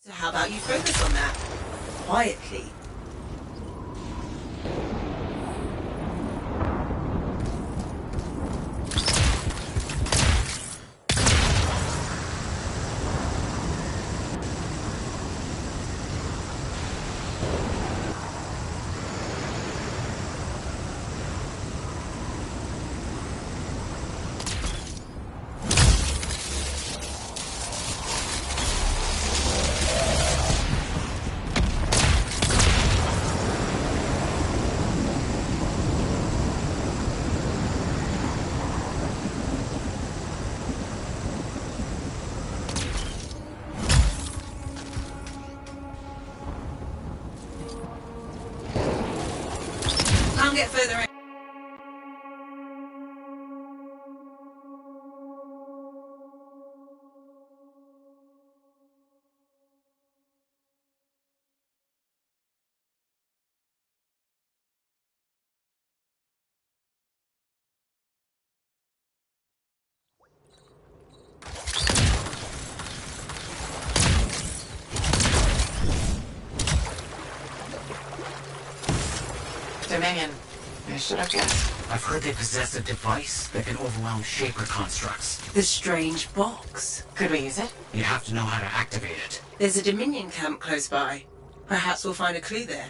So how about you focus on that? Quietly. Can't get further in. Dominion. I should have guessed. I've heard they possess a device that can overwhelm Shaper constructs. The strange box. Could we use it? You have to know how to activate it. There's a Dominion camp close by. Perhaps we'll find a clue there.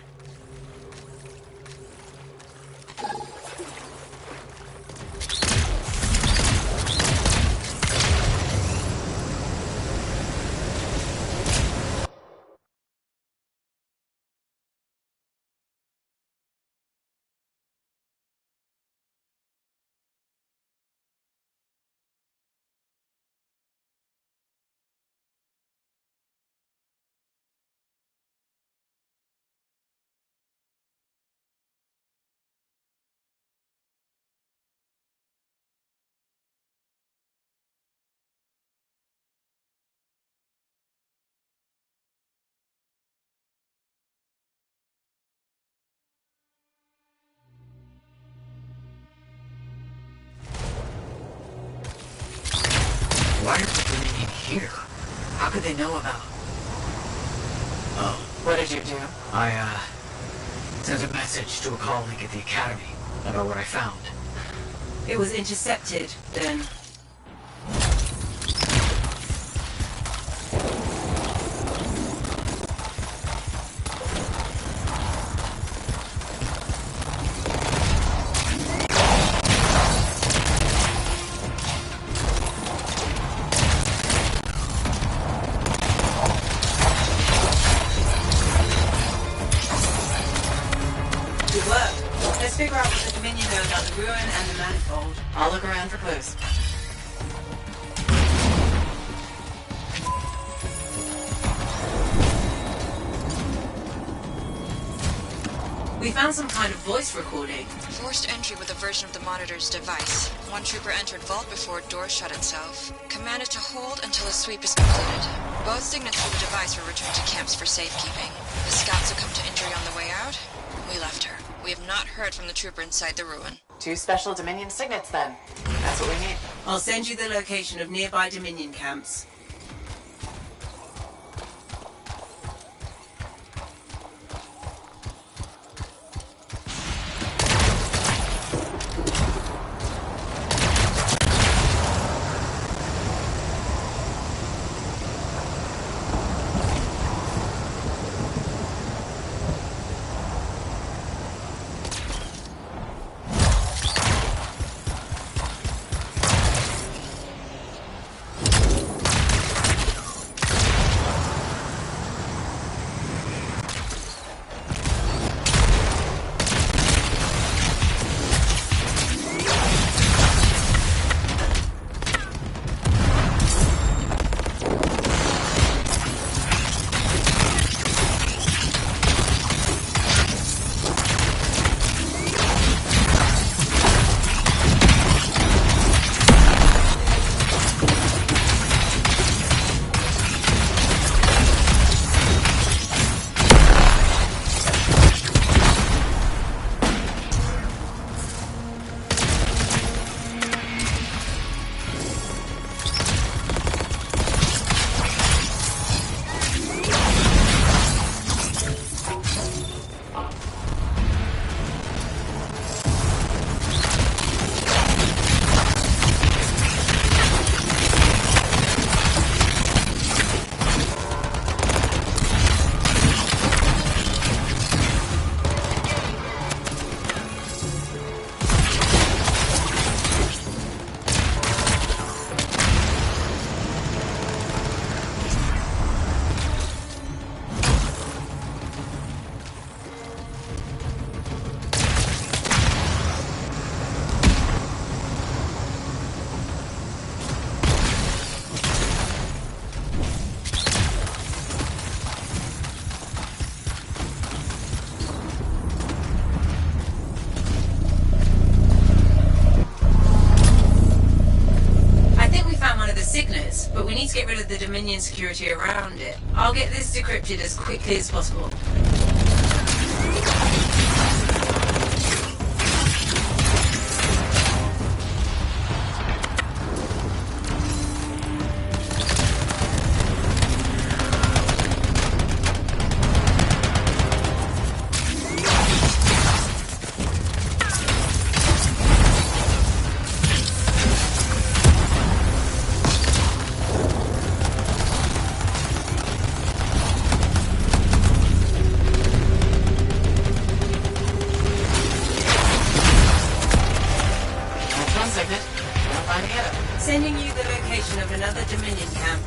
Why are the Dominion here? How could they know about... Oh. What did you do? I, sent a message to a colleague at the Academy about what I found. It was intercepted, then. Good work. Let's figure out what the Dominion know about the ruin and the manifold. I'll look around for clues. We found some kind of voice recording. Forced entry with a version of the monitor's device. One trooper entered vault before a door shut itself. Commanded to hold until a sweep is completed. Both signets for the device were returned to camps for safekeeping. The scout succumbed to injury on the way out. We left her. We have not heard from the trooper inside the ruin. 2 special Dominion signets, then. That's what we need. I'll send you the location of nearby Dominion camps. to get rid of the Dominion security around it. I'll get this decrypted as quickly as possible. Sending you the location of another Dominion camp.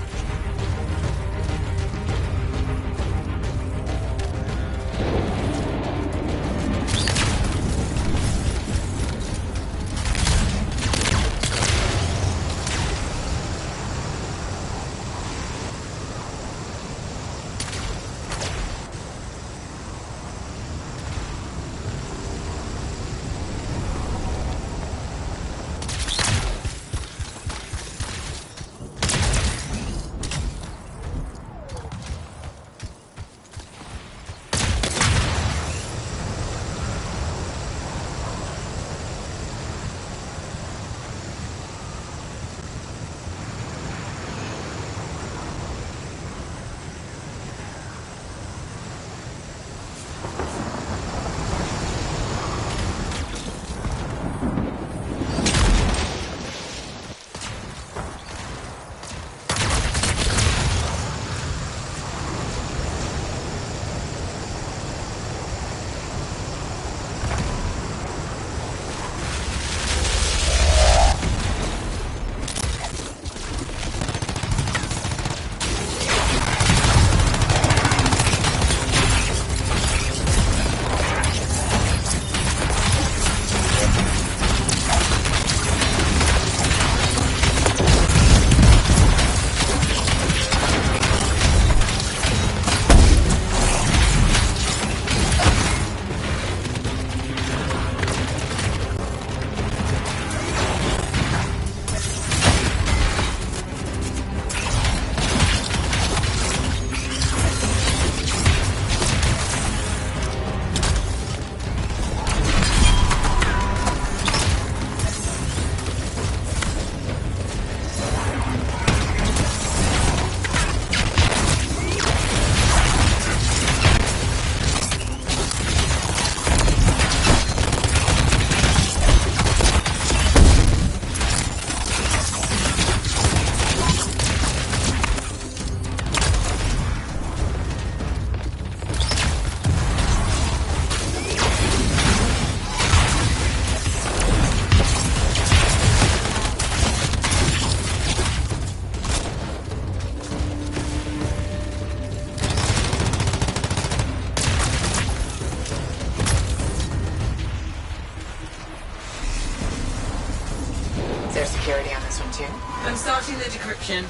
Security on this one too? I'm starting the decryption.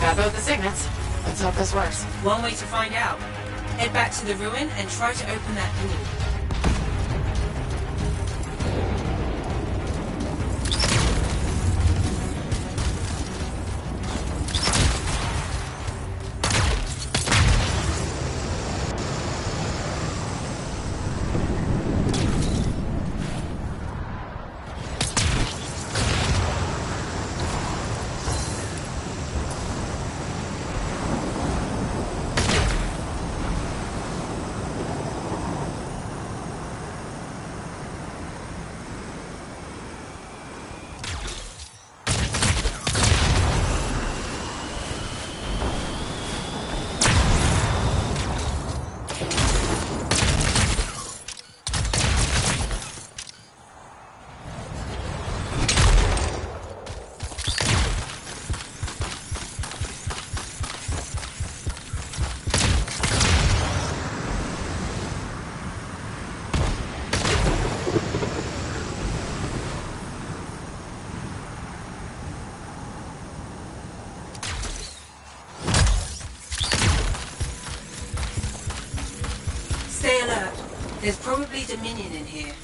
Got both the signets. Let's hope this works. One way to find out. Head back to the ruin and try to open that door. Probably Dominion in here.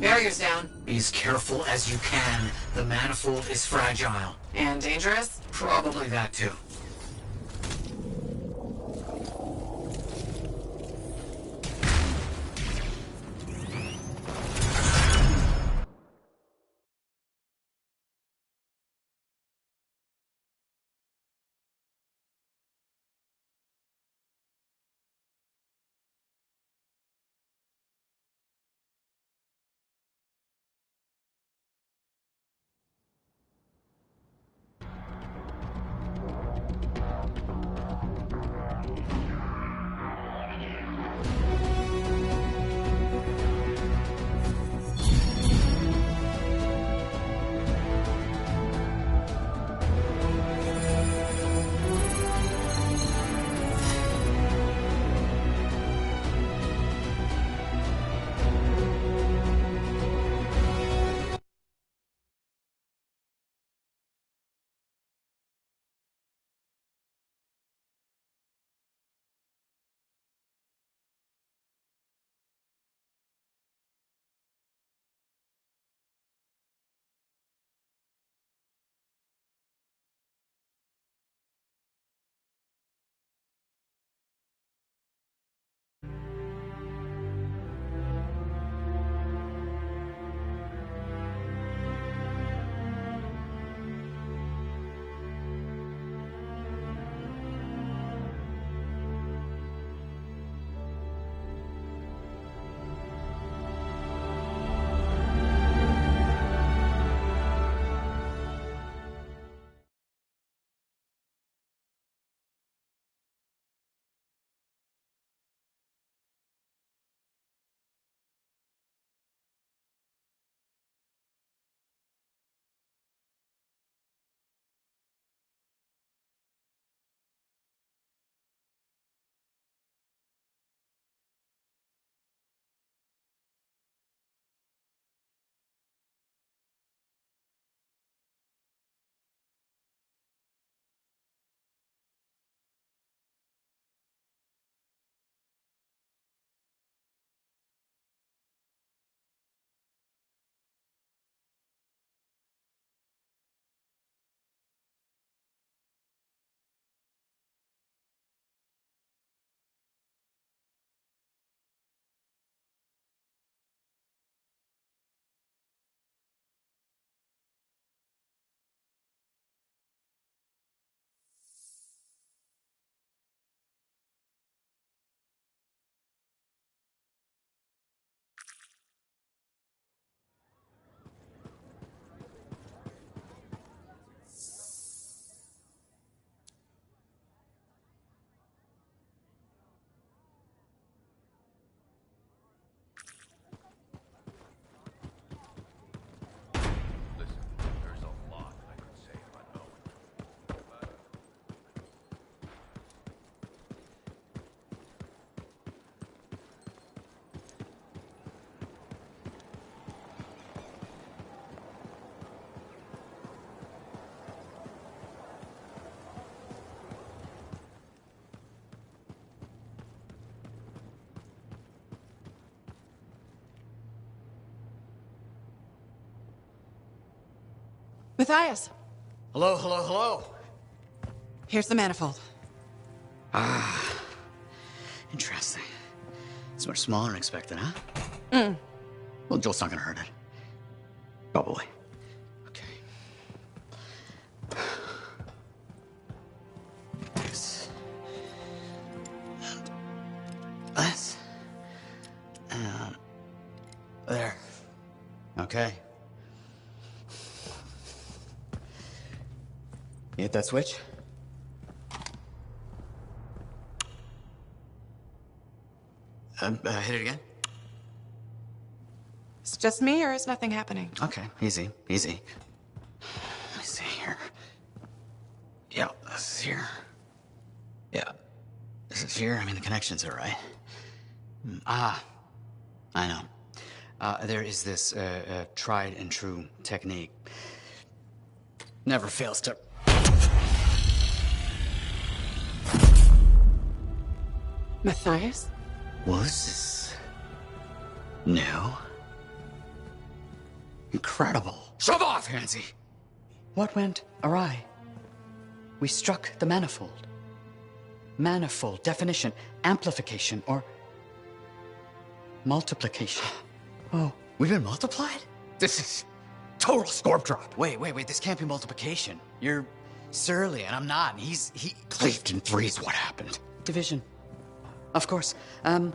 Barrier's down. Be as careful as you can. The manifold is fragile. And dangerous? Probably that too. Matthias, Hello, hello, hello. here's the manifold. Interesting. It's much smaller than expected, huh? Well, Joel's not gonna hurt it. Probably. Okay. This. And this. And there. Okay. You hit that switch? Hit it again? It's just me, or is nothing happening? Okay, easy, easy. Let me see here. Yeah, this is here. Yeah, this is here. I mean, the connections are right. I know. There is this tried and true technique. Never fails to... Matthias? Was this new? Incredible. Shove off, Hansi! What went awry? We struck the manifold. Manifold, definition, amplification, or multiplication. Oh, we've been multiplied? This is total scorp drop. Wait, this can't be multiplication. You're surly and I'm not, and he cleaved in threes. What happened? Division. Of course. An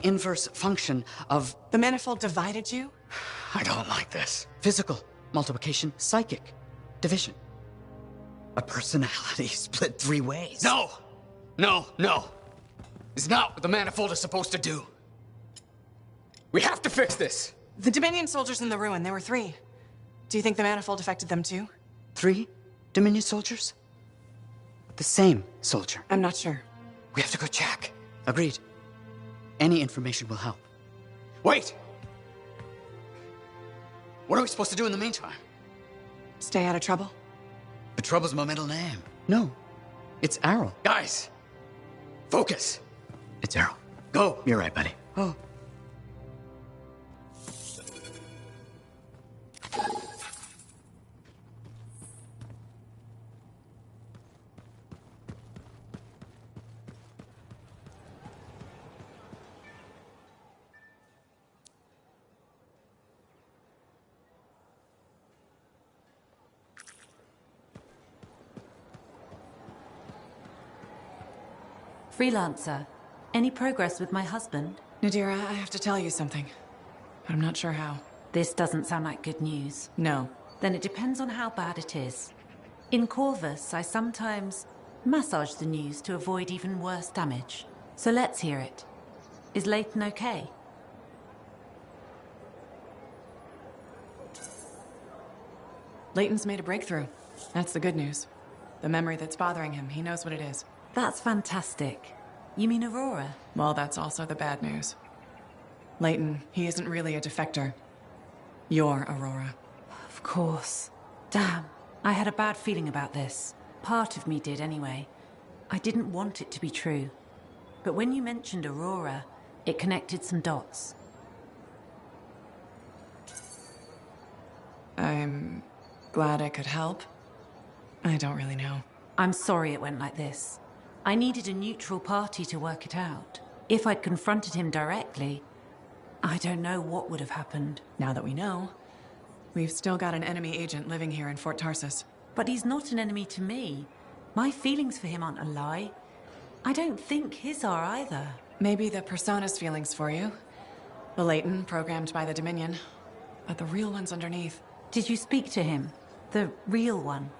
inverse function of... The manifold divided you? I don't like this. Physical multiplication, psychic division. A personality split 3 ways. No! It's not what the manifold is supposed to do. We have to fix this. The Dominion soldiers in the ruin, there were 3. Do you think the manifold affected them too? 3 Dominion soldiers? The same soldier. I'm not sure. We have to go check. Agreed. Any information will help. Wait! What are we supposed to do in the meantime? Stay out of trouble? But Trouble's my middle name. No, it's Errol. Guys, focus. It's Errol. Go. You're right, buddy. Oh. Freelancer, any progress with my husband? Nadira, I have to tell you something, but I'm not sure how. This doesn't sound like good news. No. Then it depends on how bad it is. In Corvus, I sometimes massage the news to avoid even worse damage. So let's hear it. Is Leighton okay? Leighton's made a breakthrough. That's the good news. The memory that's bothering him, he knows what it is. That's fantastic. You mean Aurora? Well, that's also the bad news. Leighton, he isn't really a defector. You're Aurora. Of course. Damn, I had a bad feeling about this. Part of me did anyway. I didn't want it to be true. But when you mentioned Aurora, it connected some dots. I'm glad I could help. I don't really know. I'm sorry it went like this. I needed a neutral party to work it out. If I'd confronted him directly, I don't know what would have happened. Now that we know, we've still got an enemy agent living here in Fort Tarsus. But he's not an enemy to me. My feelings for him aren't a lie. I don't think his are either. Maybe the Persona's feelings for you. The Leighton, programmed by the Dominion. But the real one's underneath. Did you speak to him? The real one?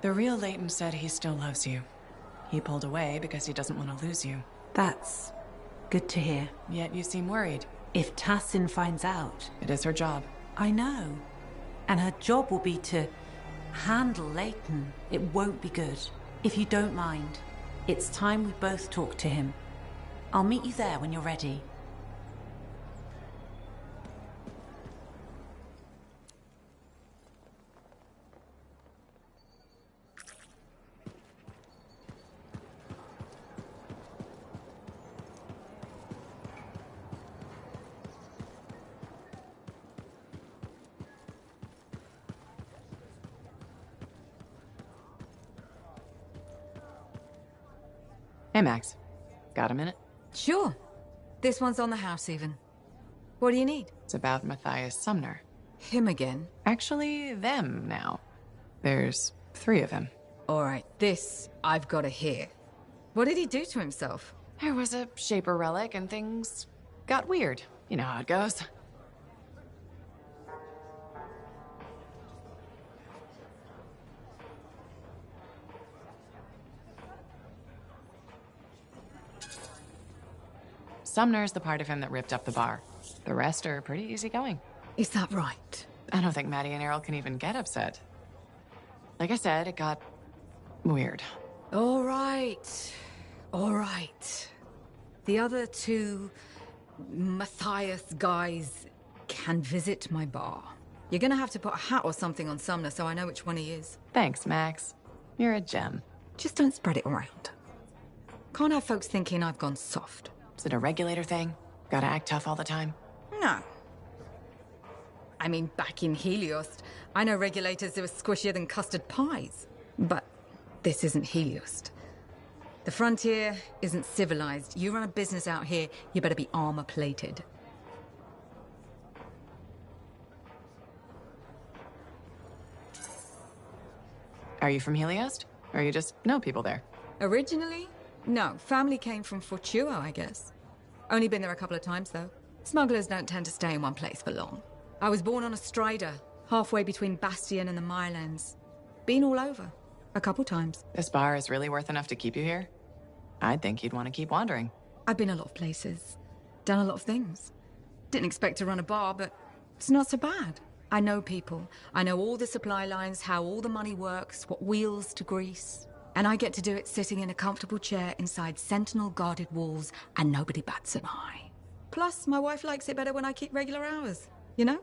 The real Leighton said he still loves you. He pulled away because he doesn't want to lose you. That's good to hear. Yet you seem worried. If Tassin finds out... It is her job. I know. And her job will be to handle Leighton. It won't be good. If you don't mind, it's time we both talk to him. I'll meet you there when you're ready. Hey, Max. Got a minute? Sure. This one's on the house, even. What do you need? It's about Matthias Sumner. Him again? Actually, them now. There's 3 of him. All right, this I've got to hear. What did he do to himself? There was a Shaper relic and things got weird. You know how it goes. Sumner's the part of him that ripped up the bar. The rest are pretty easygoing. Is that right? I don't think Maddie and Errol can even get upset. Like I said, it got weird. All right. All right. The other 2 Matthias guys can visit my bar. You're gonna have to put a hat or something on Sumner so I know which one he is. Thanks, Max. You're a gem. Just don't spread it around. Can't have folks thinking I've gone soft. Is it a regulator thing? Gotta act tough all the time? No. I mean, back in Helios, I know regulators that were squishier than custard pies. But this isn't Helios. The frontier isn't civilized. You run a business out here, you better be armor-plated. Are you from Helios? Or you just know people there? Originally? No, family came from Fortuo, I guess. Only been there a couple of times, though. Smugglers don't tend to stay in one place for long. I was born on a strider, halfway between Bastion and the Mirelands. Been all over. A couple times. This bar is really worth enough to keep you here? I'd think you'd want to keep wandering. I've been a lot of places. Done a lot of things. Didn't expect to run a bar, but it's not so bad. I know people. I know all the supply lines, how all the money works, what wheels to grease. And I get to do it sitting in a comfortable chair inside sentinel-guarded walls, and nobody bats an eye. Plus, my wife likes it better when I keep regular hours, you know?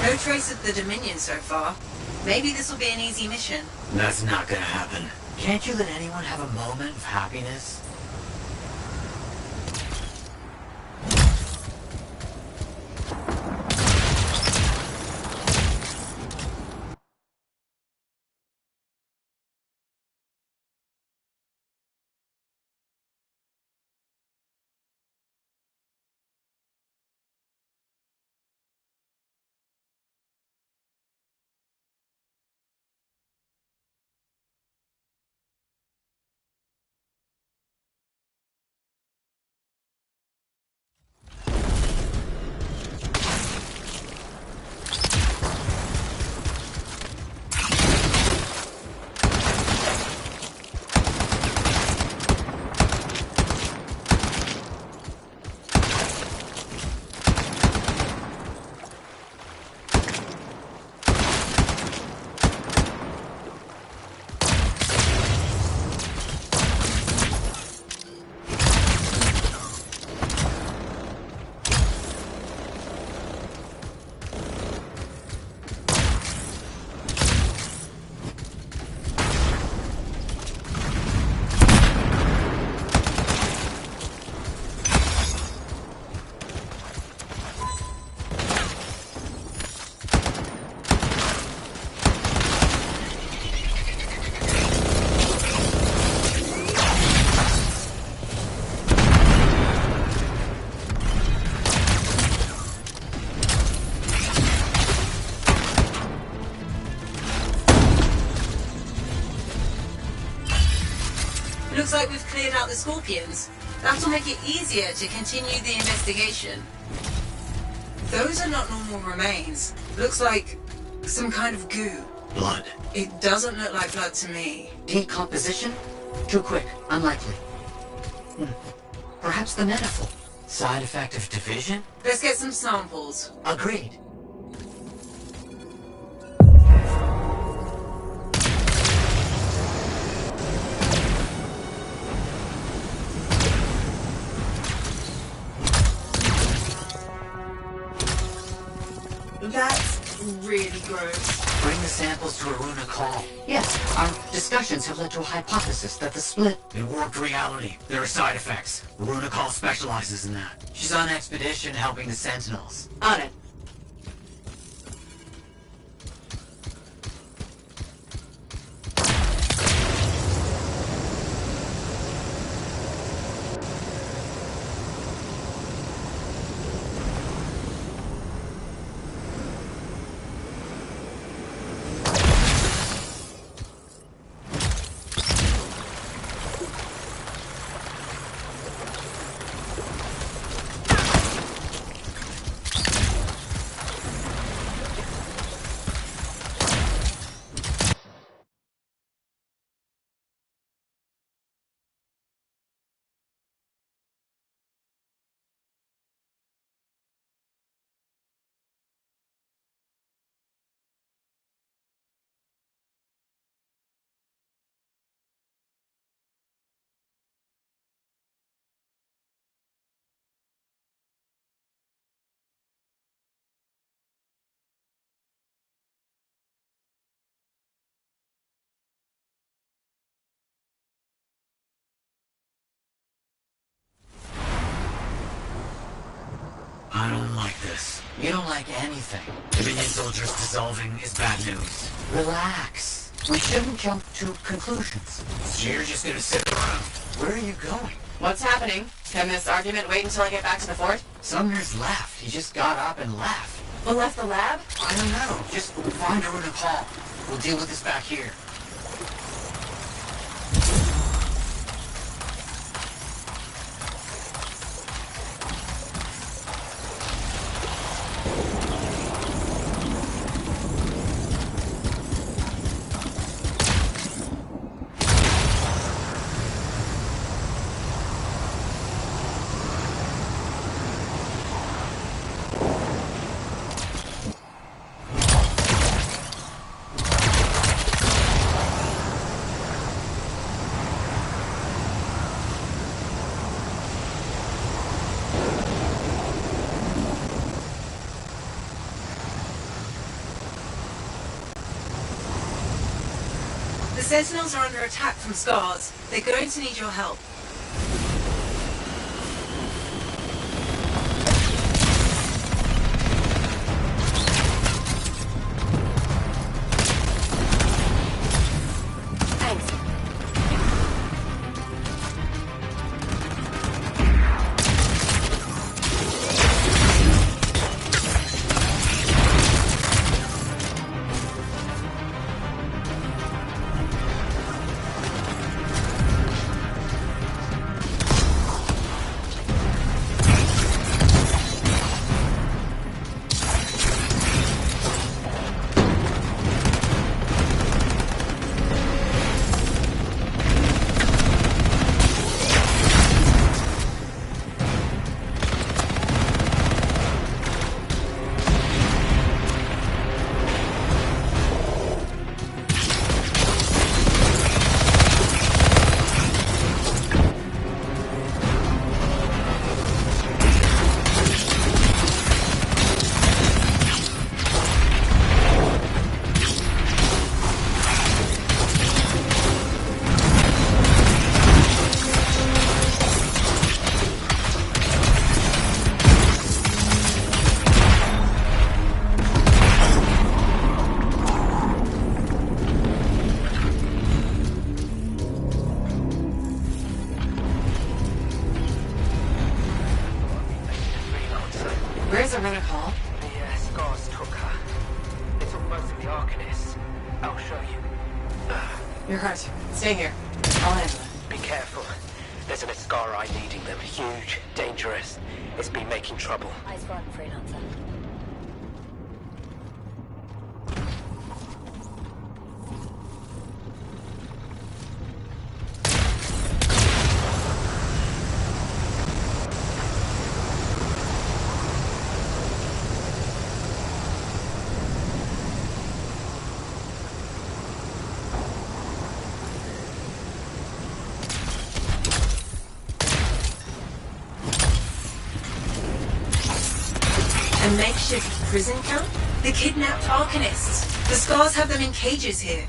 No trace of the Dominion so far. Maybe this will be an easy mission. That's not gonna happen. Can't you let anyone have a moment of happiness? Scorpions. That'll make it easier to continue the investigation. Those are not normal remains. Looks like some kind of goo. Blood. It doesn't look like blood to me. Decomposition? Too quick. Unlikely. Perhaps the metaphor. Side effect of division? Let's get some samples. Agreed. That's really gross. Bring the samples to a runic hall. Yes, our discussions have led to a hypothesis that the split... It warped reality. There are side effects. Runic Hall specializes in that. She's on expedition helping the Sentinels. On it. I don't like this. You don't like anything. Dominion soldiers dissolving is bad news. Relax. We shouldn't jump to conclusions. So you're just gonna sit around. Where are you going? What's happening? Can this argument wait until I get back to the fort? Sumner's left. He just got up and left. Who left the lab? I don't know. Just find a runic hall. We'll deal with this back here. The Sentinels are under attack from scars. They're going to need your help. Where's the runic hall? The scars took her. It's almost the Arcanist. I'll show you. You're right. Stay here. I'll handle it. Be careful. The There's an Ascari leading them. Huge, dangerous. It's been making trouble. Eyes front, freelancer. A makeshift prison camp? The kidnapped Arcanists. The Scars have them in cages here.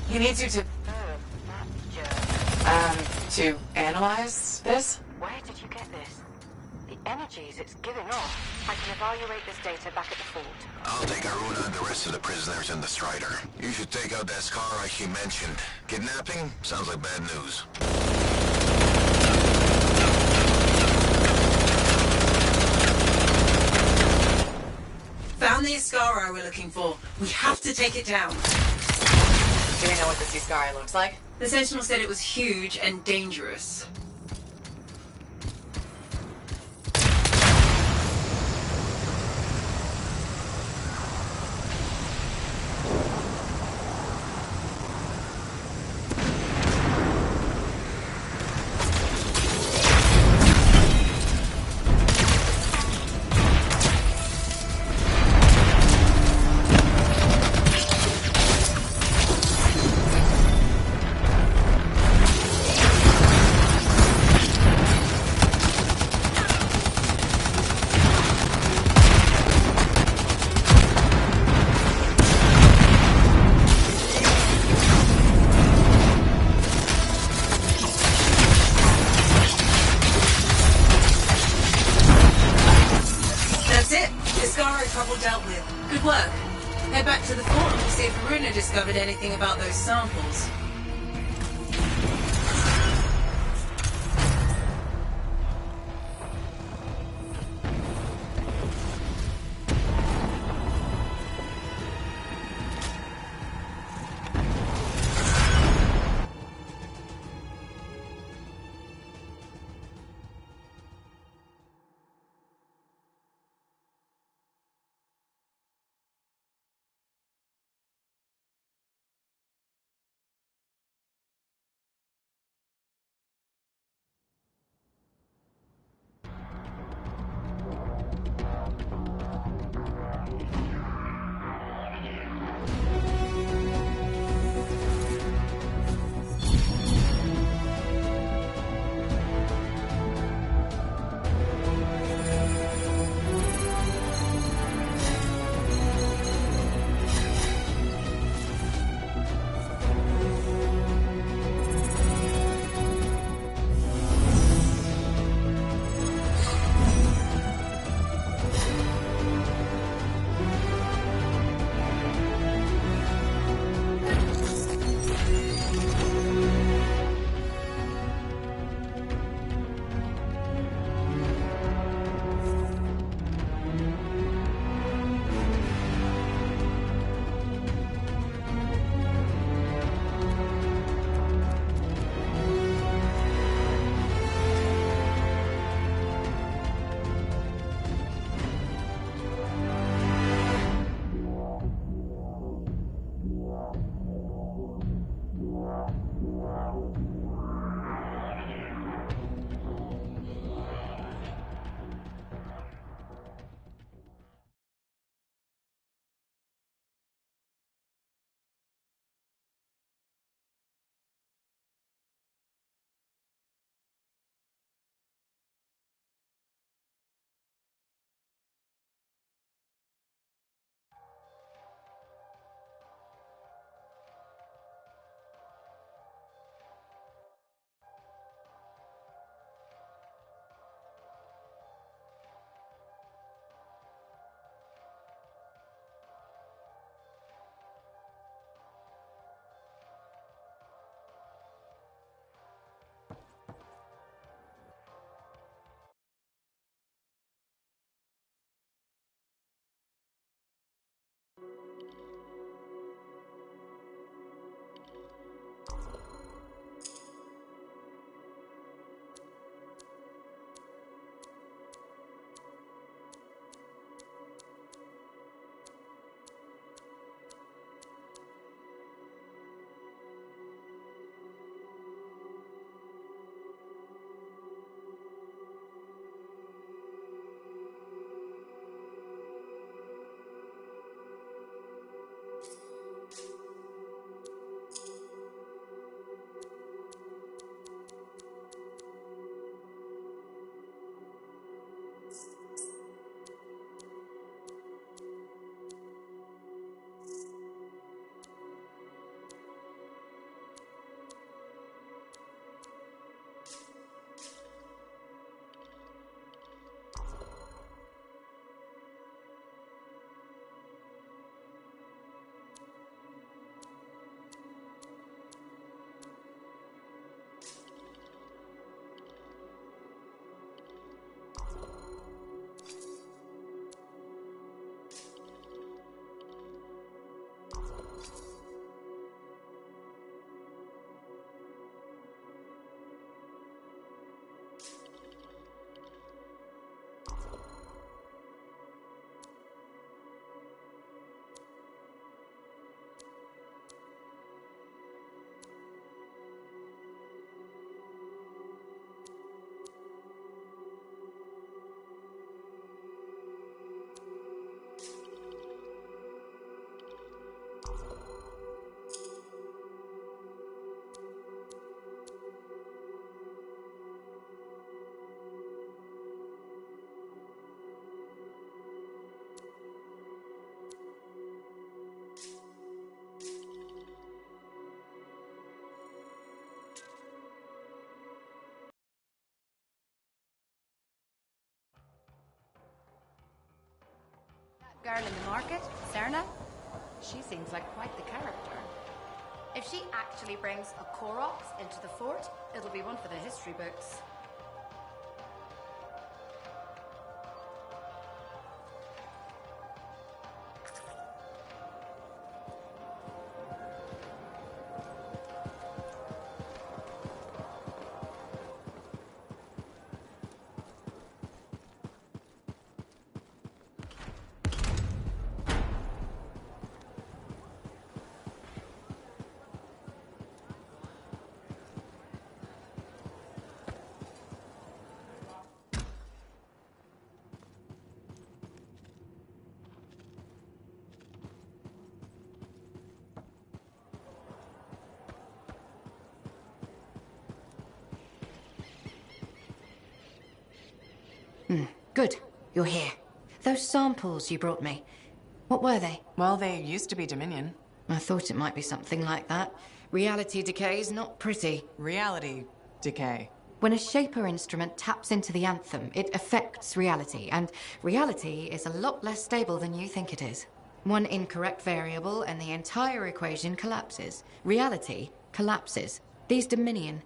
He needs you to... to analyze this? Where did you get this? The energies it's giving off. I can evaluate this data back at the fort. I'll take Aruna and the rest of the prisoners in the Strider. You should take out that Skara she mentioned. Kidnapping? Sounds like bad news. Found the Ascari we're looking for. We have to take it down. Do we know what the Ascari looks like? The Sentinel said it was huge and dangerous. Dealt with. Good work. Head back to the fort and we'll see if Aruna discovered anything about those samples. girl in the market, Serna? She seems like quite the character. If she actually brings a Koroks into the fort, it'll be one for the history books. Good. You're here. Those samples you brought me, what were they? Well, they used to be Dominion. I thought it might be something like that. Reality decay is not pretty. Reality decay. When a Shaper instrument taps into the Anthem, it affects reality, and reality is a lot less stable than you think it is. One incorrect variable and the entire equation collapses. Reality collapses. These Dominion,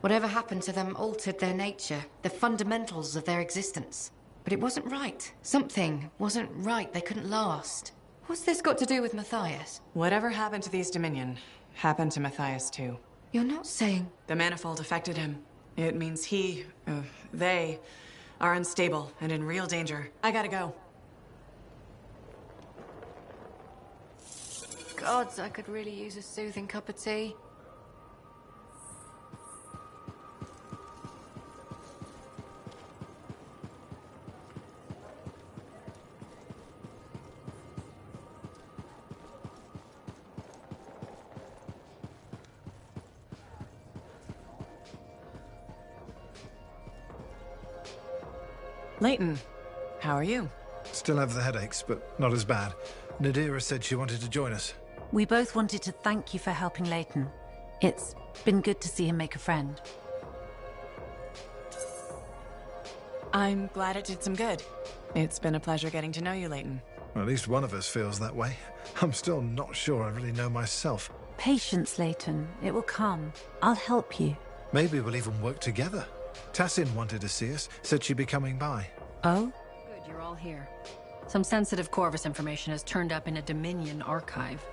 whatever happened to them altered their nature, the fundamentals of their existence. But it wasn't right. Something wasn't right. They couldn't last. What's this got to do with Matthias? Whatever happened to these Dominion happened to Matthias too. You're not saying... The manifold affected him. It means they are unstable and in real danger. I gotta go. Gods, I could really use a soothing cup of tea. Layton, how are you? Still have the headaches, but not as bad. Nadira said she wanted to join us. We both wanted to thank you for helping Layton. It's been good to see him make a friend. I'm glad it did some good. It's been a pleasure getting to know you, Layton. Well, at least one of us feels that way. I'm still not sure I really know myself. Patience, Layton. It will come. I'll help you. Maybe we'll even work together. Tassin wanted to see us, said she'd be coming by. Oh? Good, you're all here. Some sensitive Corvus information has turned up in a Dominion archive.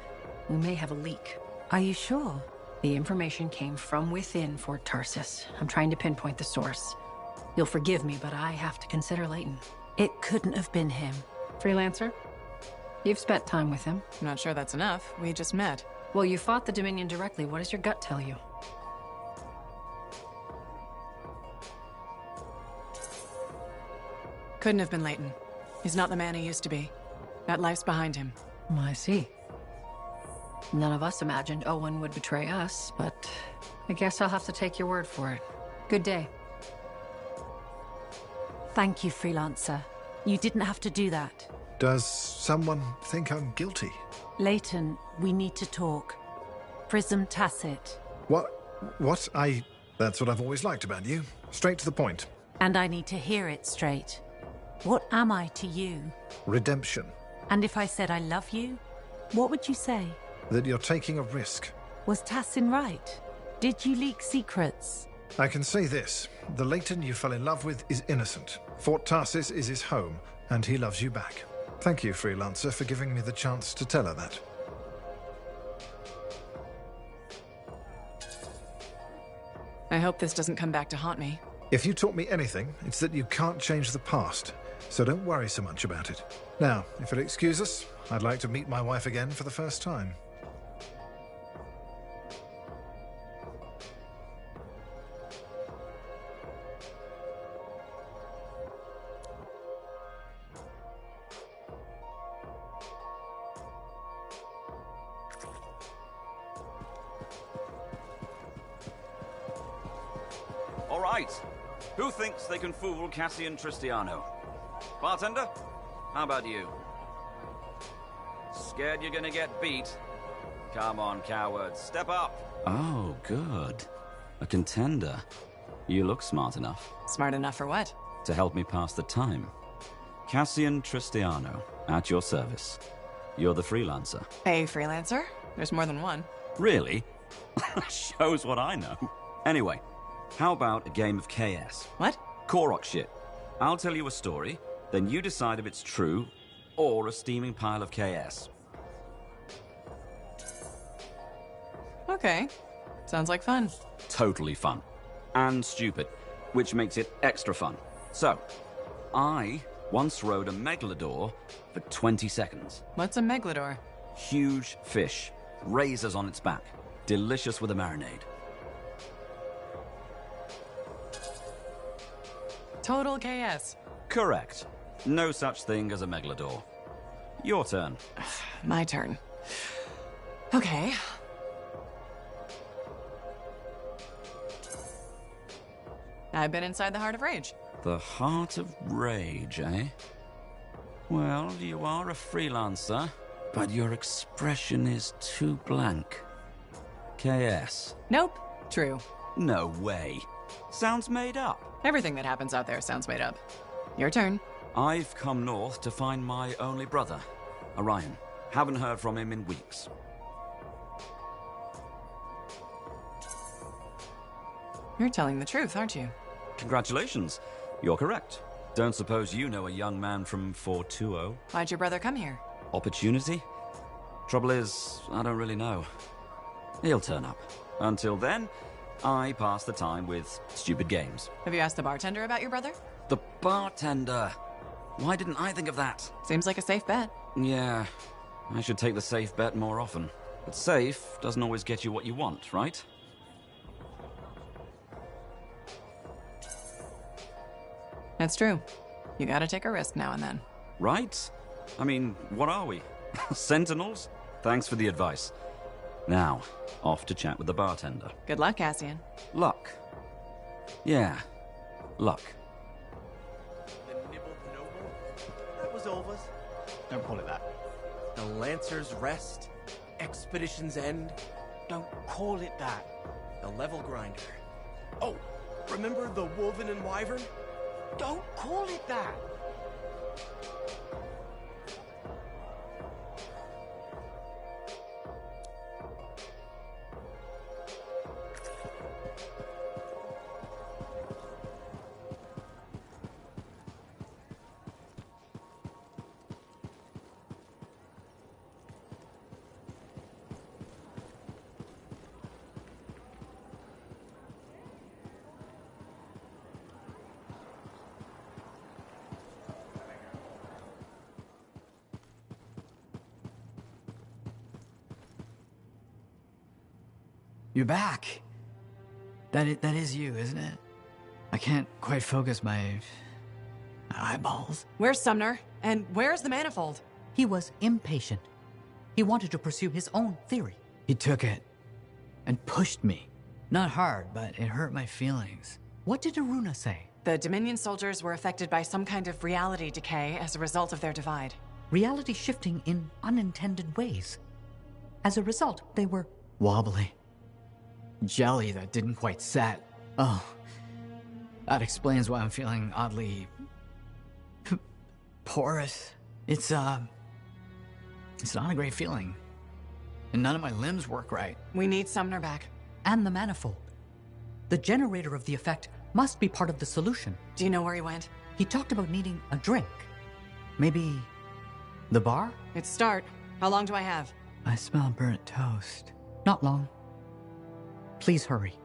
We may have a leak. Are you sure? The information came from within Fort Tarsis. I'm trying to pinpoint the source. You'll forgive me, but I have to consider Layton. It couldn't have been him. Freelancer? You've spent time with him. I'm not sure that's enough. We just met. Well, you fought the Dominion directly. What does your gut tell you? Couldn't have been Layton. He's not the man he used to be. That life's behind him. I see. None of us imagined Owen would betray us, but I guess I'll have to take your word for it. Good day. Thank you, Freelancer. You didn't have to do that. Does someone think I'm guilty? Layton, we need to talk. Prism Tacit. What? That's what I've always liked about you. Straight to the point. And I need to hear it straight. What am I to you? Redemption. And if I said I love you, what would you say? That you're taking a risk. Was Tassin right? Did you leak secrets? I can say this. The Layton you fell in love with is innocent. Fort Tarsis is his home, and he loves you back. Thank you, Freelancer, for giving me the chance to tell her that. I hope this doesn't come back to haunt me. If you taught me anything, it's that you can't change the past, so don't worry so much about it. Now, if you'll excuse us, I'd like to meet my wife again for the first time. All right. Who thinks they can fool Cassian Tristiano? Bartender? How about you? Scared you're gonna get beat? Come on, cowards, step up! Oh, good. A contender. You look smart enough. Smart enough for what? To help me pass the time. Cassian Tristiano, at your service. You're the freelancer. A freelancer? There's more than one. Really? Shows what I know. Anyway, how about a game of KS? What? Korok shit. I'll tell you a story, then you decide if it's true or a steaming pile of KS. Okay. Sounds like fun. Totally fun. And stupid, which makes it extra fun. So, I once rode a megalodor for 20 seconds. What's a megalodor? Huge fish, razors on its back, delicious with a marinade. Total KS. Correct. No such thing as a megalodor. Your turn. My turn. Okay. I've been inside the Heart of Rage. The Heart of Rage, eh? Well, you are a freelancer, but your expression is too blank. KS. Nope. True. No way. Sounds made up. Everything that happens out there sounds made up. Your turn. I've come north to find my only brother, Orion. Haven't heard from him in weeks. You're telling the truth, aren't you? Congratulations. You're correct. Don't suppose you know a young man from 420? Why'd your brother come here? Opportunity? Trouble is, I don't really know. He'll turn up. Until then, I pass the time with stupid games. Have you asked the bartender about your brother? The bartender. Why didn't I think of that? Seems like a safe bet. Yeah, I should take the safe bet more often. But safe doesn't always get you what you want, right? That's true. You gotta take a risk now and then. Right? I mean, what are we? Sentinels? Thanks for the advice. Now, off to chat with the bartender. Good luck, Cassian. Luck. Yeah, luck. The nibbled noble? That was Olva's. Don't call it that. The Lancer's Rest? Expedition's End? Don't call it that. The Level Grinder. Oh, remember the Woven and Wyvern? Don't call it that. You're back. That is you, isn't it? I can't quite focus my eyeballs. Where's Sumner? And where's the manifold? He was impatient. He wanted to pursue his own theory. He took it and pushed me. Not hard, but it hurt my feelings. What did Aruna say? The Dominion soldiers were affected by some kind of reality decay as a result of their divide. Reality shifting in unintended ways. As a result, they were wobbly. Jelly that didn't quite set. Oh, that explains why I'm feeling oddly porous. It's not a great feeling. And none of my limbs work right. We need Sumner back. And the manifold. The generator of the effect must be part of the solution. Do you know where he went? He talked about needing a drink. Maybe the bar? It's start. How long do I have? I smell burnt toast. Not long. Please hurry.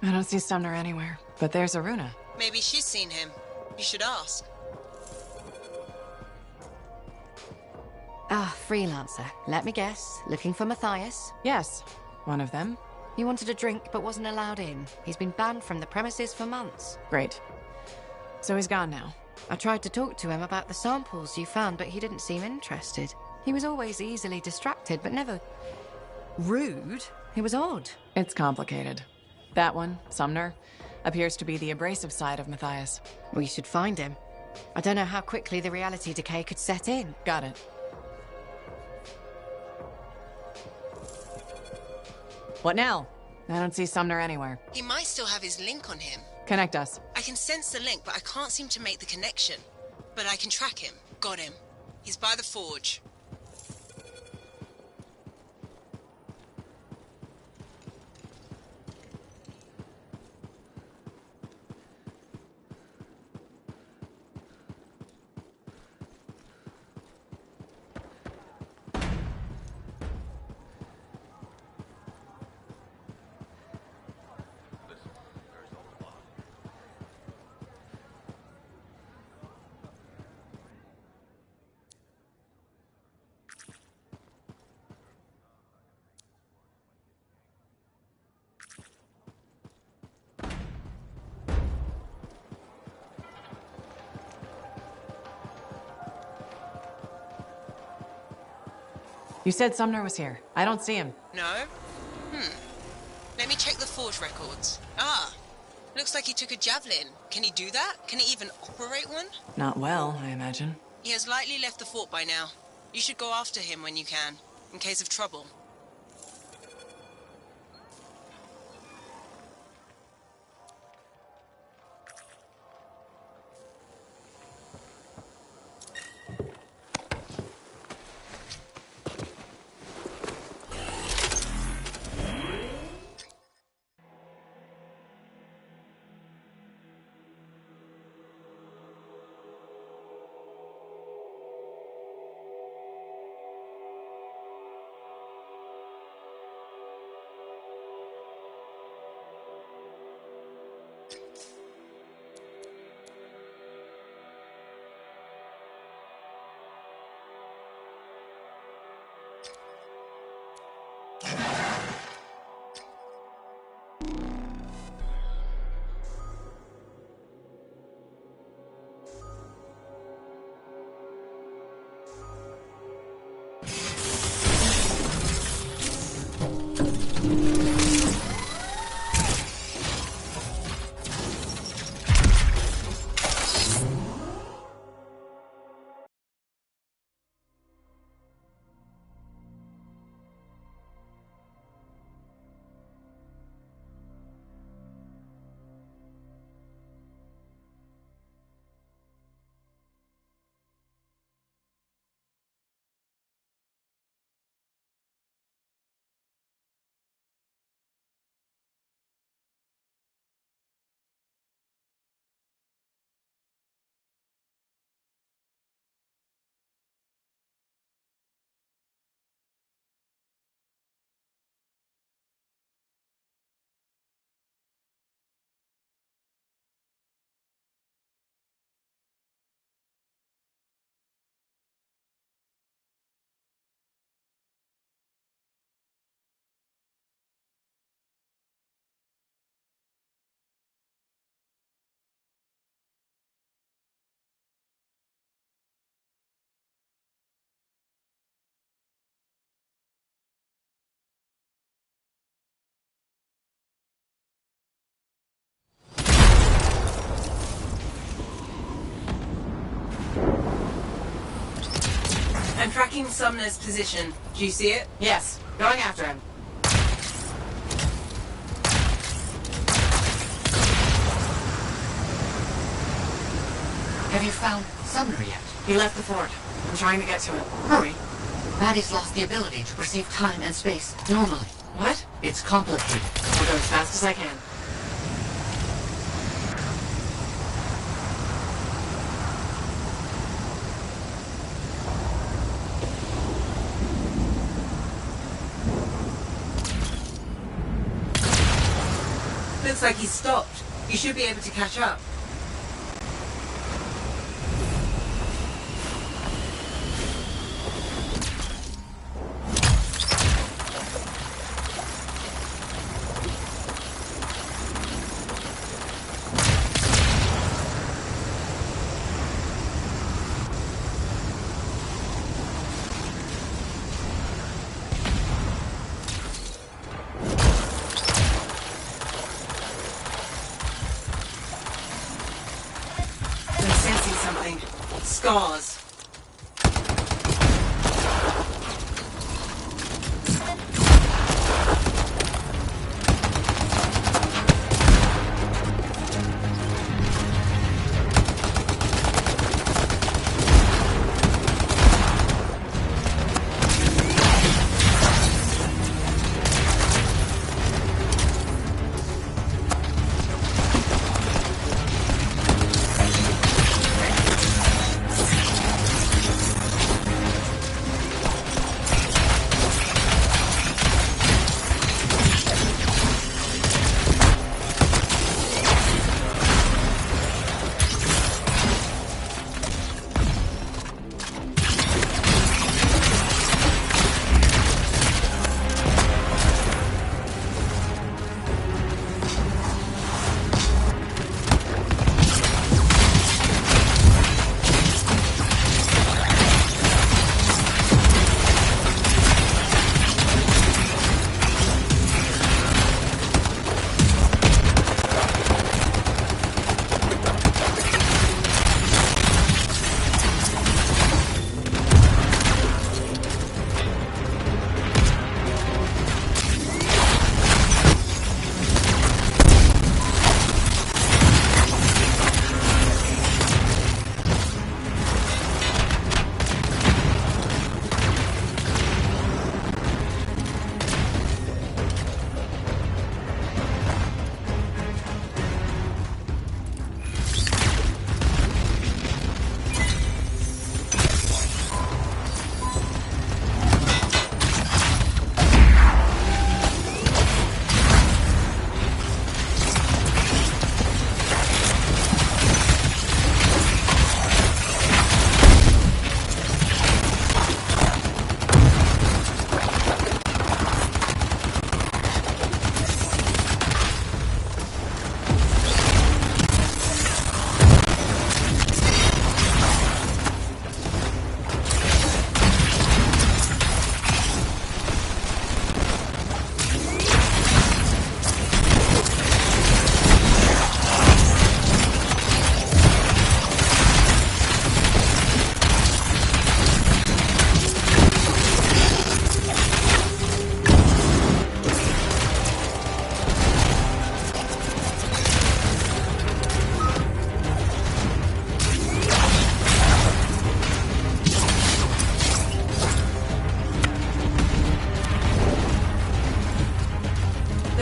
I don't see Sumner anywhere, but there's Aruna. Maybe she's seen him. You should ask. Ah, freelancer. Let me guess. Looking for Matthias? Yes, one of them. He wanted a drink but wasn't allowed in. He's been banned from the premises for months. Great. So he's gone now. I tried to talk to him about the samples you found, but he didn't seem interested. He was always easily distracted, but never rude. He was odd. It's complicated. That one, Sumner, appears to be the abrasive side of Matthias. We should find him. I don't know how quickly the reality decay could set in. Got it. What now? I don't see Sumner anywhere. He might still have his link on him. Connect us. I can sense the link, but I can't seem to make the connection. But I can track him. Got him. He's by the forge. You said Sumner was here. I don't see him. No? Let me check the forge records. Ah, looks like he took a javelin. Can he do that? Can he even operate one? Not well, I imagine. He has likely left the fort by now. You should go after him when you can, in case of trouble. I'm tracking Sumner's position. Do you see it? Yes. Going after him. Have you found Sumner yet? He left the fort. I'm trying to get to him. Hurry. Maddie's lost the ability to perceive time and space normally. What? It's complicated. I'll go as fast as I can. Looks like he's stopped. You should be able to catch up. scars.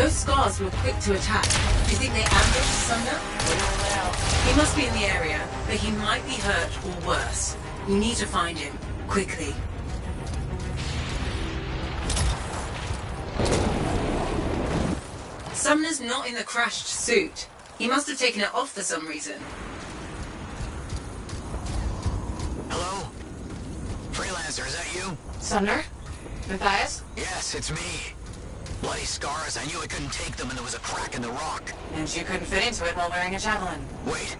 Those scars were quick to attack. Do you think they ambushed Sumner? He must be in the area, but he might be hurt or worse. We need to find him, quickly. Sumner's not in the crashed suit. He must have taken it off for some reason. Hello? Freelancer, is that you? Sumner? Matthias? Yes, it's me. Bloody scars, I knew I couldn't take them and there was a crack in the rock. And you couldn't fit into it while wearing a javelin. Wait,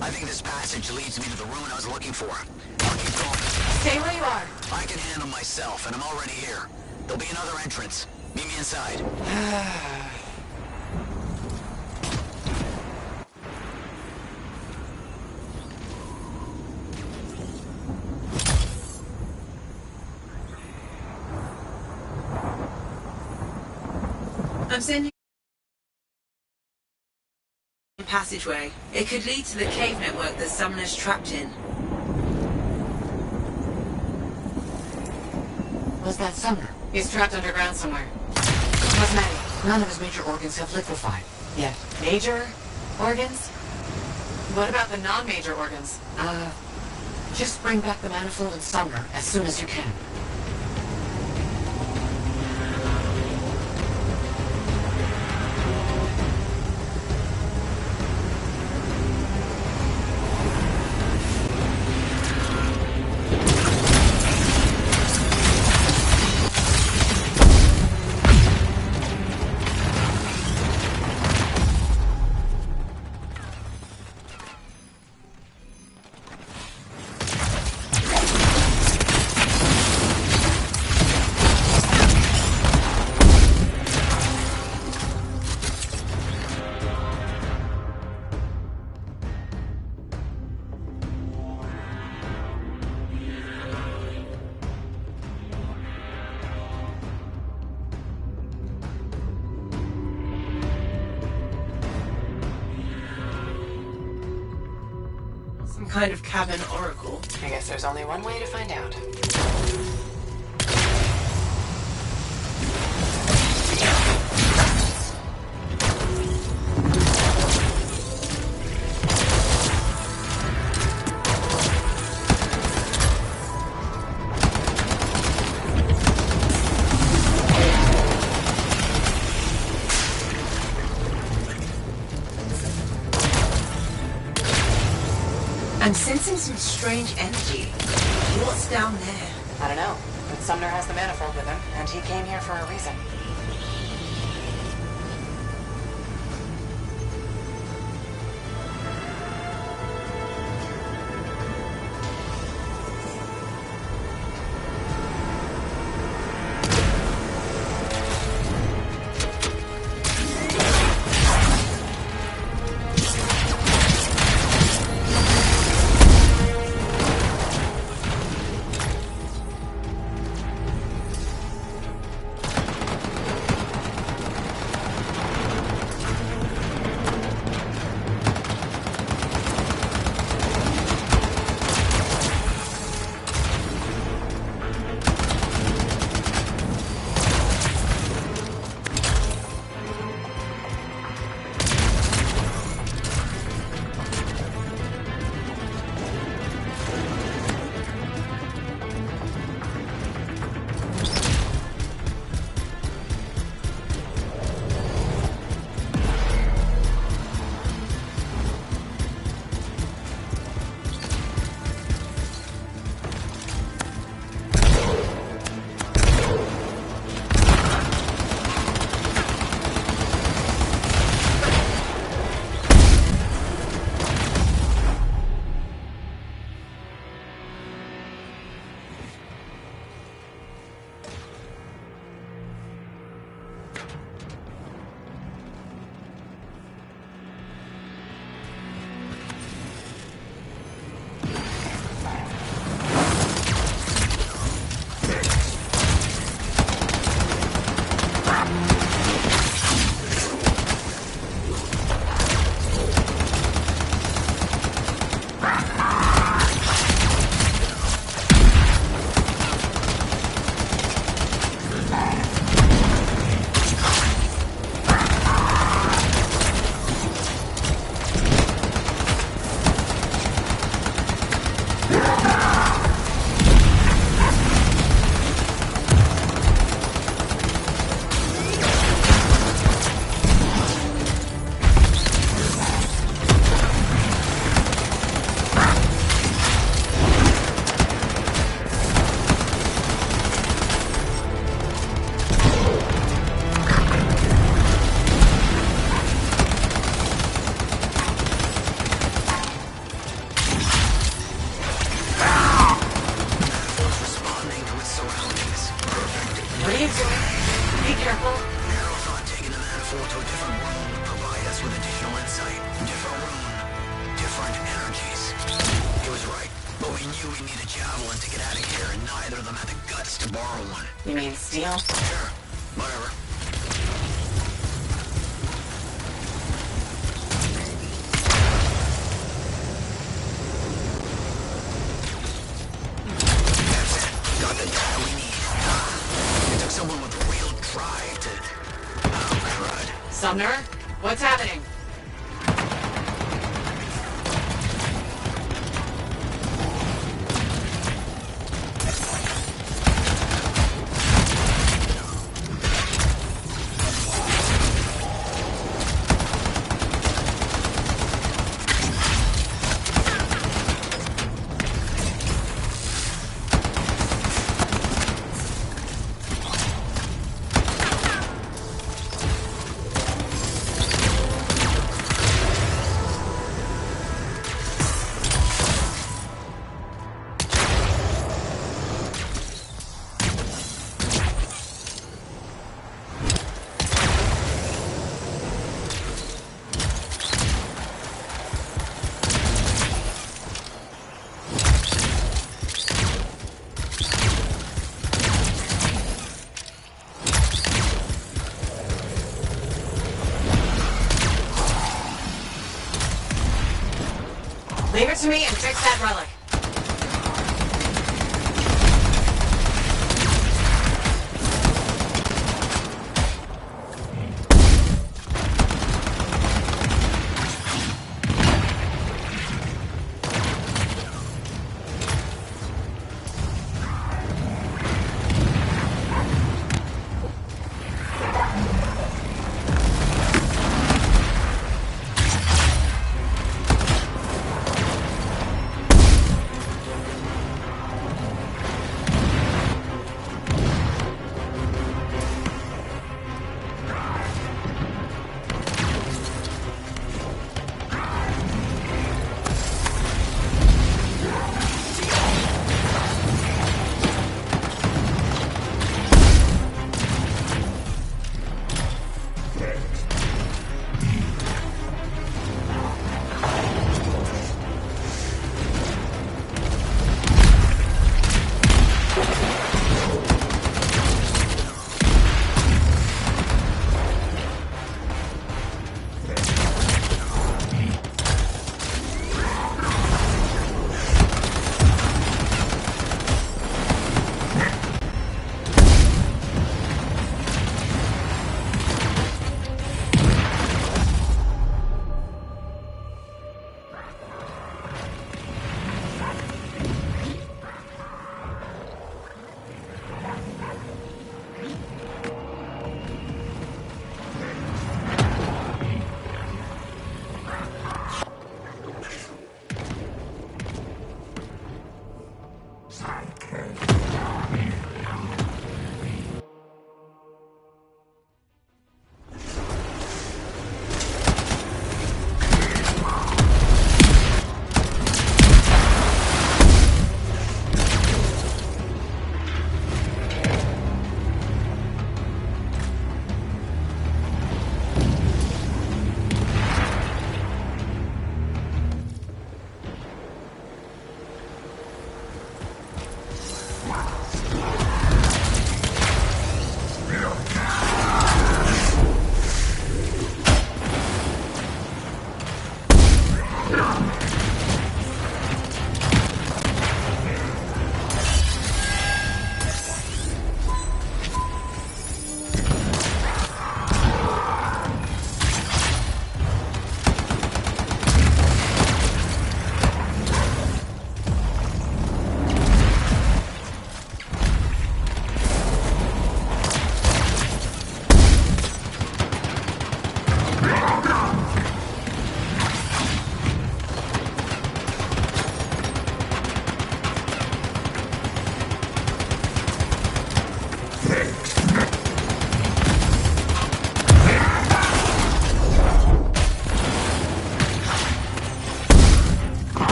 I think this passage leads me to the ruin I was looking for. I'll keep going. Stay where you are. I can handle myself, and I'm already here. There'll be another entrance. Meet me inside. I'm sending a passageway. It could lead to the cave network that Sumner's trapped in. Was that Sumner? He's trapped underground somewhere. Cosmetic. None of his major organs have liquefied. Yeah. Major organs? What about the non-major organs? Just bring back the manifold and Sumner as soon as you can. kind of cabin oracle. I guess there's only one way to find out. I'm sensing some strange energy. What's down there? I don't know, but Sumner has the manifold with him, and he came here for a reason. You mean steel? Sure. Whatever. That's it. Got the data we need. It took someone with real drive to... Oh, crud. Sumner, what's happening? to me and fix that relic.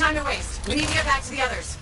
time to waste. We need to get back to the others.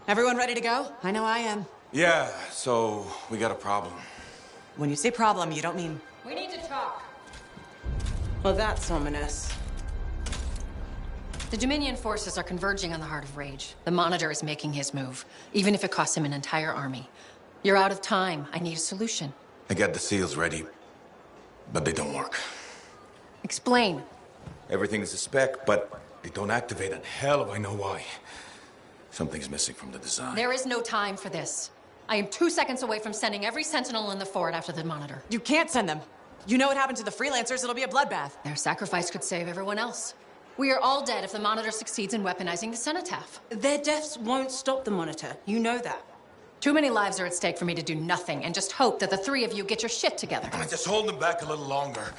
Everyone ready to go? I know I am. Yeah, so we got a problem. When you say problem, you don't mean... We need to talk. Well, that's ominous. The Dominion forces are converging on the Heart of Rage. The Monitor is making his move, even if it costs him an entire army. You're out of time. I need a solution. I got the seals ready, but they don't work. Explain. Everything is a spec, but they don't activate, and hell if I know why. Something's missing from the design. There is no time for this. I am 2 seconds away from sending every Sentinel in the fort after the Monitor. You can't send them. You know what happened to the freelancers. It'll be a bloodbath. Their sacrifice could save everyone else. We are all dead if the Monitor succeeds in weaponizing the Cenotaph. Their deaths won't stop the Monitor. You know that. Too many lives are at stake for me to do nothing and just hope that the three of you get your shit together. Just hold them back a little longer.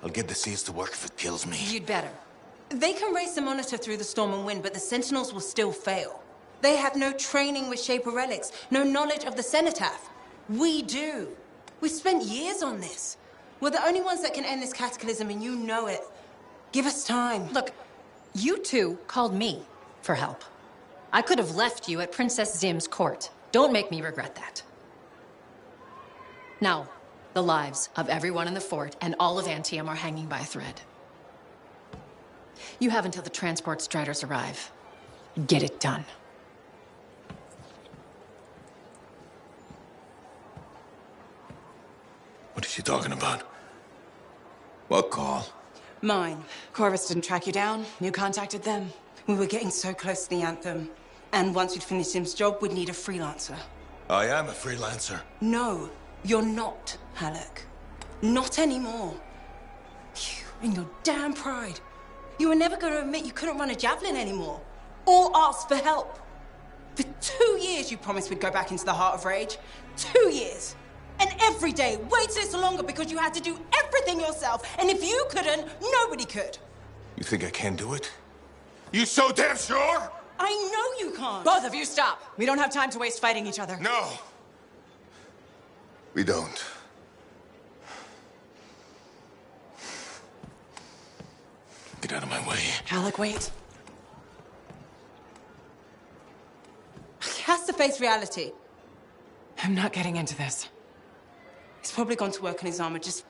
I'll get the seals to work if it kills me. You'd better. They can race the Monitor through the storm and win, but the Sentinels will still fail. They have no training with Shaper relics, no knowledge of the Cenotaph. We do. We've spent years on this. We're the only ones that can end this cataclysm, and you know it. Give us time. Look, you two called me for help. I could have left you at Princess Zim's court. Don't make me regret that. Now, the lives of everyone in the fort and all of Anthem are hanging by a thread. You have until the transport striders arrive. Get it done. What is she talking about? What call? Mine. Corvus didn't track you down. You contacted them. We were getting so close to the Anthem. And once we'd finished Sim's job, we'd need a freelancer. I am a freelancer. No, you're not, Halleck. Not anymore. You and your damn pride. You were never going to admit you couldn't run a javelin anymore. Or ask for help. For 2 years, you promised we'd go back into the Heart of Rage. 2 years. And every day, waited a little longer because you had to do everything yourself. And if you couldn't, nobody could. You think I can do it? You so damn sure? I know you can't. Both of you stop. We don't have time to waste fighting each other. No. We don't. Get out of my way. Alec, wait. He has to face reality. I'm not getting into this. He's probably gone to work on his armor. Just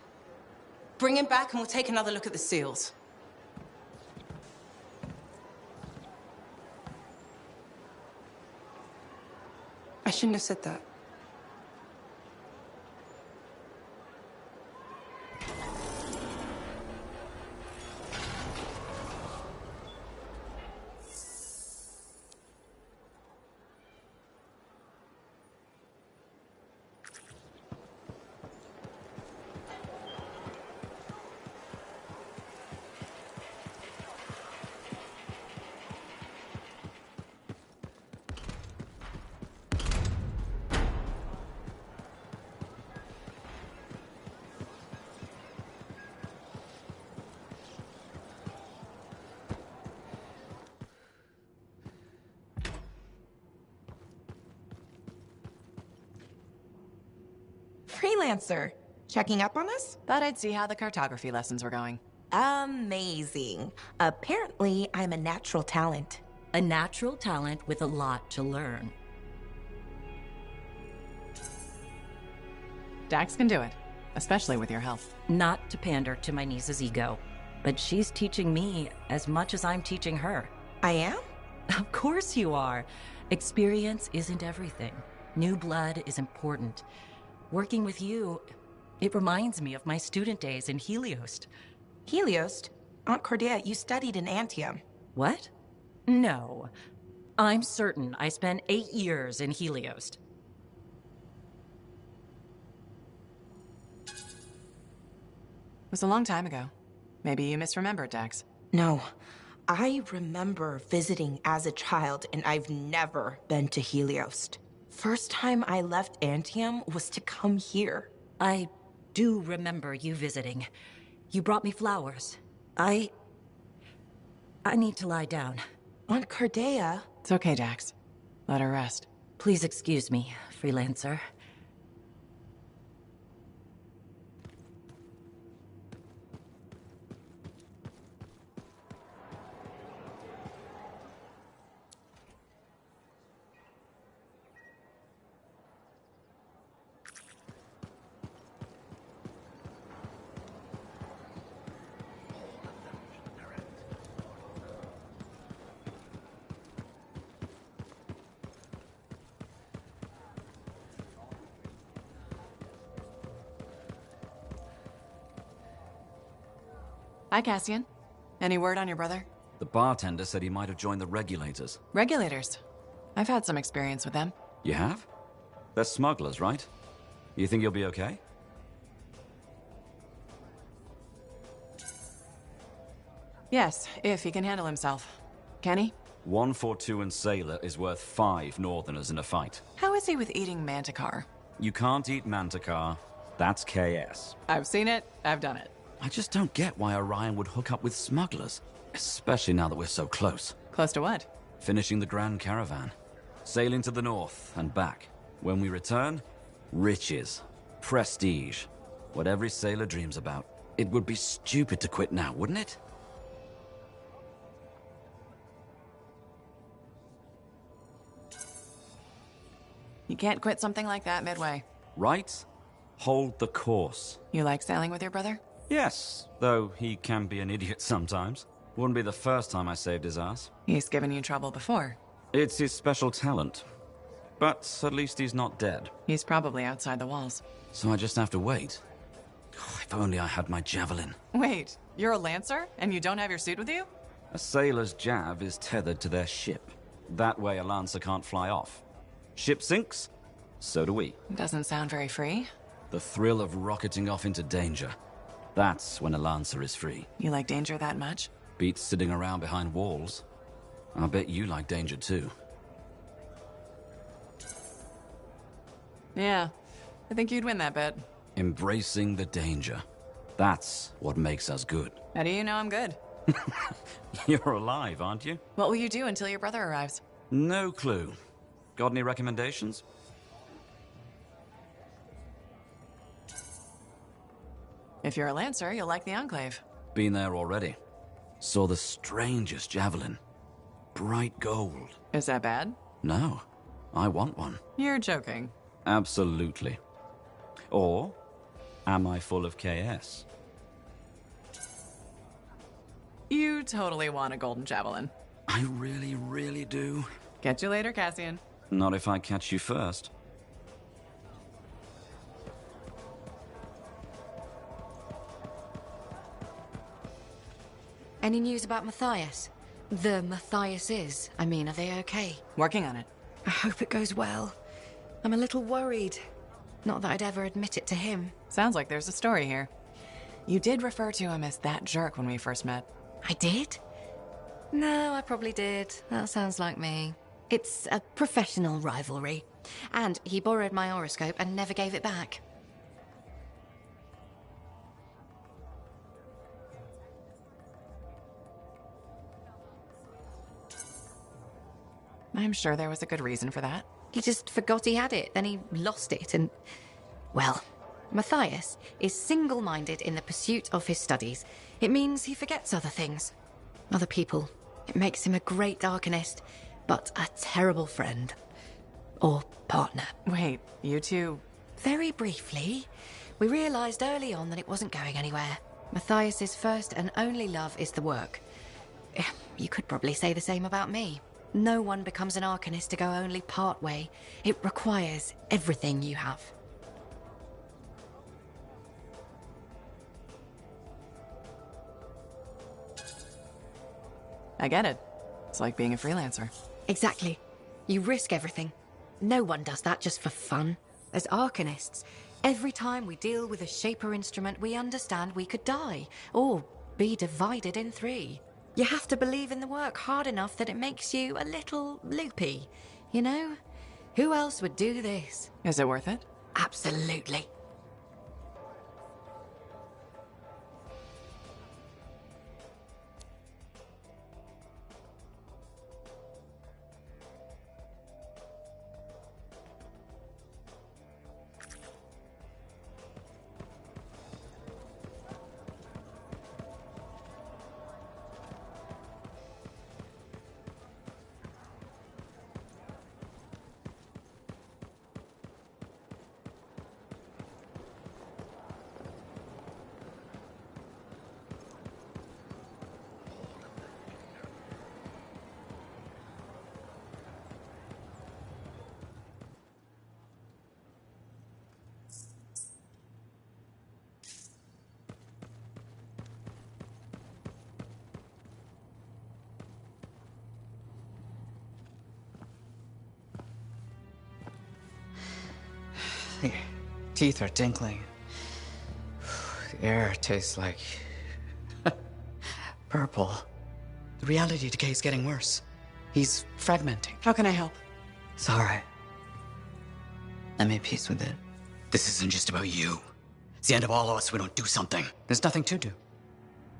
bring him back and we'll take another look at the seals. I shouldn't have said that. Freelancer. Checking up on us? Thought I'd see how the cartography lessons were going. Amazing. Apparently, I'm a natural talent. A natural talent with a lot to learn. Dax can do it, especially with your help. Not to pander to my niece's ego, but she's teaching me as much as I'm teaching her. I am? Of course you are. Experience isn't everything. New blood is important. Working with you, it reminds me of my student days in Heliost. Heliost? Aunt Cordia, you studied in Anthem. What? No. I'm certain I spent 8 years in Heliost. It was a long time ago. Maybe you misremembered, Dax. No. I remember visiting as a child, and I've never been to Heliost. First time I left Anthem was to come here. I do remember you visiting. You brought me flowers. I need to lie down. Aunt Cordia? It's okay, Dax. Let her rest. Please excuse me, freelancer. Hi, Cassian. Any word on your brother? The bartender said he might have joined the regulators. Regulators. I've had some experience with them. You have? They're smugglers, right? You think you'll be okay? Yes, if he can handle himself. Can he? 142 and Sailor is worth 5 Northerners in a fight. How is he with eating manticar? You can't eat Manticar. That's KS. I've seen it. I've done it. I just don't get why Orion would hook up with smugglers. Especially now that we're so close. Close to what? Finishing the Grand Caravan. Sailing to the north and back. When we return, riches. Prestige. What every sailor dreams about. It would be stupid to quit now, wouldn't it? You can't quit something like that midway. Right? Hold the course. You like sailing with your brother? Yes, though he can be an idiot sometimes. Wouldn't be the first time I saved his ass. He's given you trouble before. It's his special talent. But at least he's not dead. He's probably outside the walls. So I just have to wait. Oh, if only I had my javelin. Wait, you're a lancer and you don't have your suit with you? A sailor's jav is tethered to their ship. That way a lancer can't fly off. Ship sinks, so do we. Doesn't sound very free. The thrill of rocketing off into danger. That's when a lancer is free. You like danger that much? Beats sitting around behind walls. I bet you like danger too. Yeah, I think you'd win that bet. Embracing the danger. That's what makes us good. How do you know I'm good? You're alive, aren't you? What will you do until your brother arrives? No clue. Got any recommendations? If you're a lancer, you'll like the Enclave. Been there already. Saw the strangest javelin. Bright gold. Is that bad? No. I want one. You're joking. Absolutely. Or, am I full of KS? You totally want a golden javelin. I really, really do. Catch you later, Cassian. Not if I catch you first. Any news about Matthias? The Matthiases. I mean, are they okay? Working on it. I hope it goes well. I'm a little worried. Not that I'd ever admit it to him. Sounds like there's a story here. You did refer to him as that jerk when we first met. I did? No, I probably did. That sounds like me. It's a professional rivalry. And he borrowed my horoscope and never gave it back. I'm sure there was a good reason for that. He just forgot he had it, then he lost it, and... Well, Matthias is single-minded in the pursuit of his studies. It means he forgets other things. Other people. It makes him a great Arcanist, but a terrible friend. Or partner. Wait, you two... Very briefly, we realized early on that it wasn't going anywhere. Matthias's first and only love is the work. You could probably say the same about me. No one becomes an Arcanist to go only part way. It requires everything you have. I get it. It's like being a freelancer. Exactly. You risk everything. No one does that just for fun. As Arcanists, every time we deal with a Shaper instrument, we understand we could die, or be divided in 3. You have to believe in the work hard enough that it makes you a little loopy. You know? Who else would do this? Is it worth it? Absolutely. Teeth are tinkling. The air tastes like... purple. The reality decay is getting worse. He's fragmenting. How can I help? It's all right. I made peace with it. This isn't just about you. It's the end of all of us if we don't do something. There's nothing to do.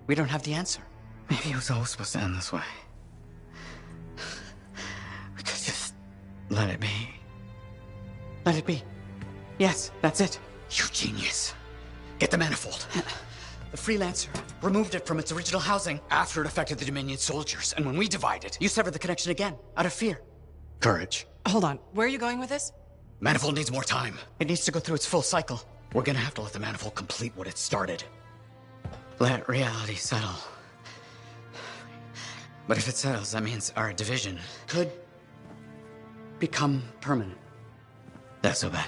We don't have the answer. Maybe it was always supposed to end this way. We could just let it be. Let it be. Yes, that's it. You genius. Get the manifold. The freelancer removed it from its original housing after it affected the Dominion soldiers. And when we divided, you severed the connection again, out of fear. Courage. Hold on. Where are you going with this? Manifold needs more time. It needs to go through its full cycle. We're gonna have to let the manifold complete what it started. Let reality settle. But if it settles, that means our division could become permanent. That's so bad.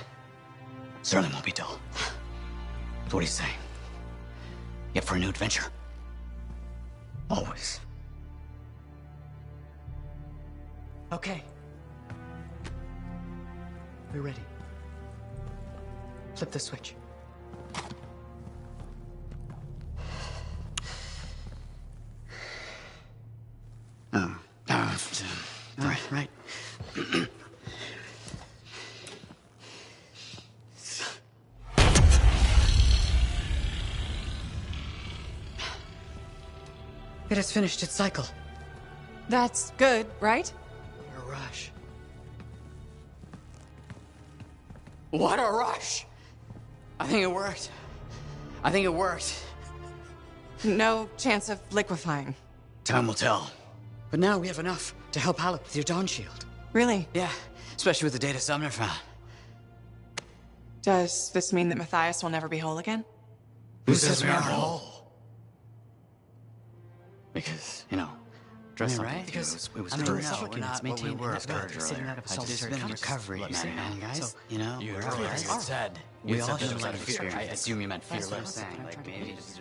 Certainly won't be dull. So what do you say? You up for a new adventure? Always. Okay. We're ready. Flip the switch. Right. It has finished its cycle. That's good, right? What a rush. What a rush! I think it worked. No chance of liquefying. Time will tell. But now we have enough to help Halleck with your Dawn Shield. Really? Yeah, especially with the data Sumner found. Does this mean that Matthias will never be whole again? Who says we aren't whole? Because, dress right? Because it was we're not what we were sitting out of solitary recovery, man, guys. So, You're right. You said. We all have like fear. I assume you meant fearless. Like maybe just...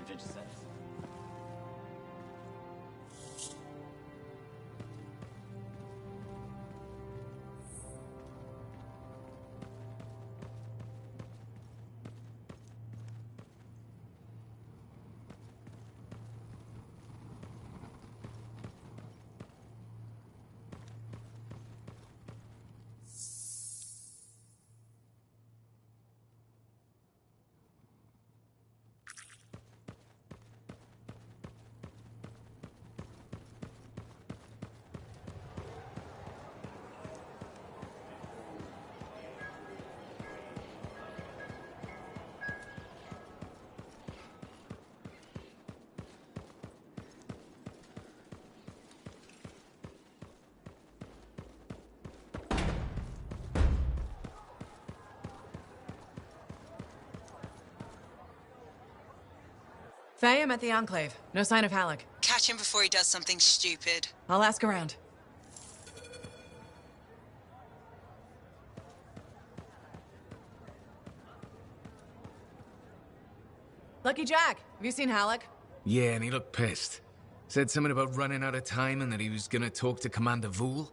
Faye, I'm at the Enclave. No sign of Halleck. Catch him before he does something stupid. I'll ask around. Lucky Jack, have you seen Halleck? Yeah, and he looked pissed. Said something about running out of time and that he was gonna talk to Commander Vool.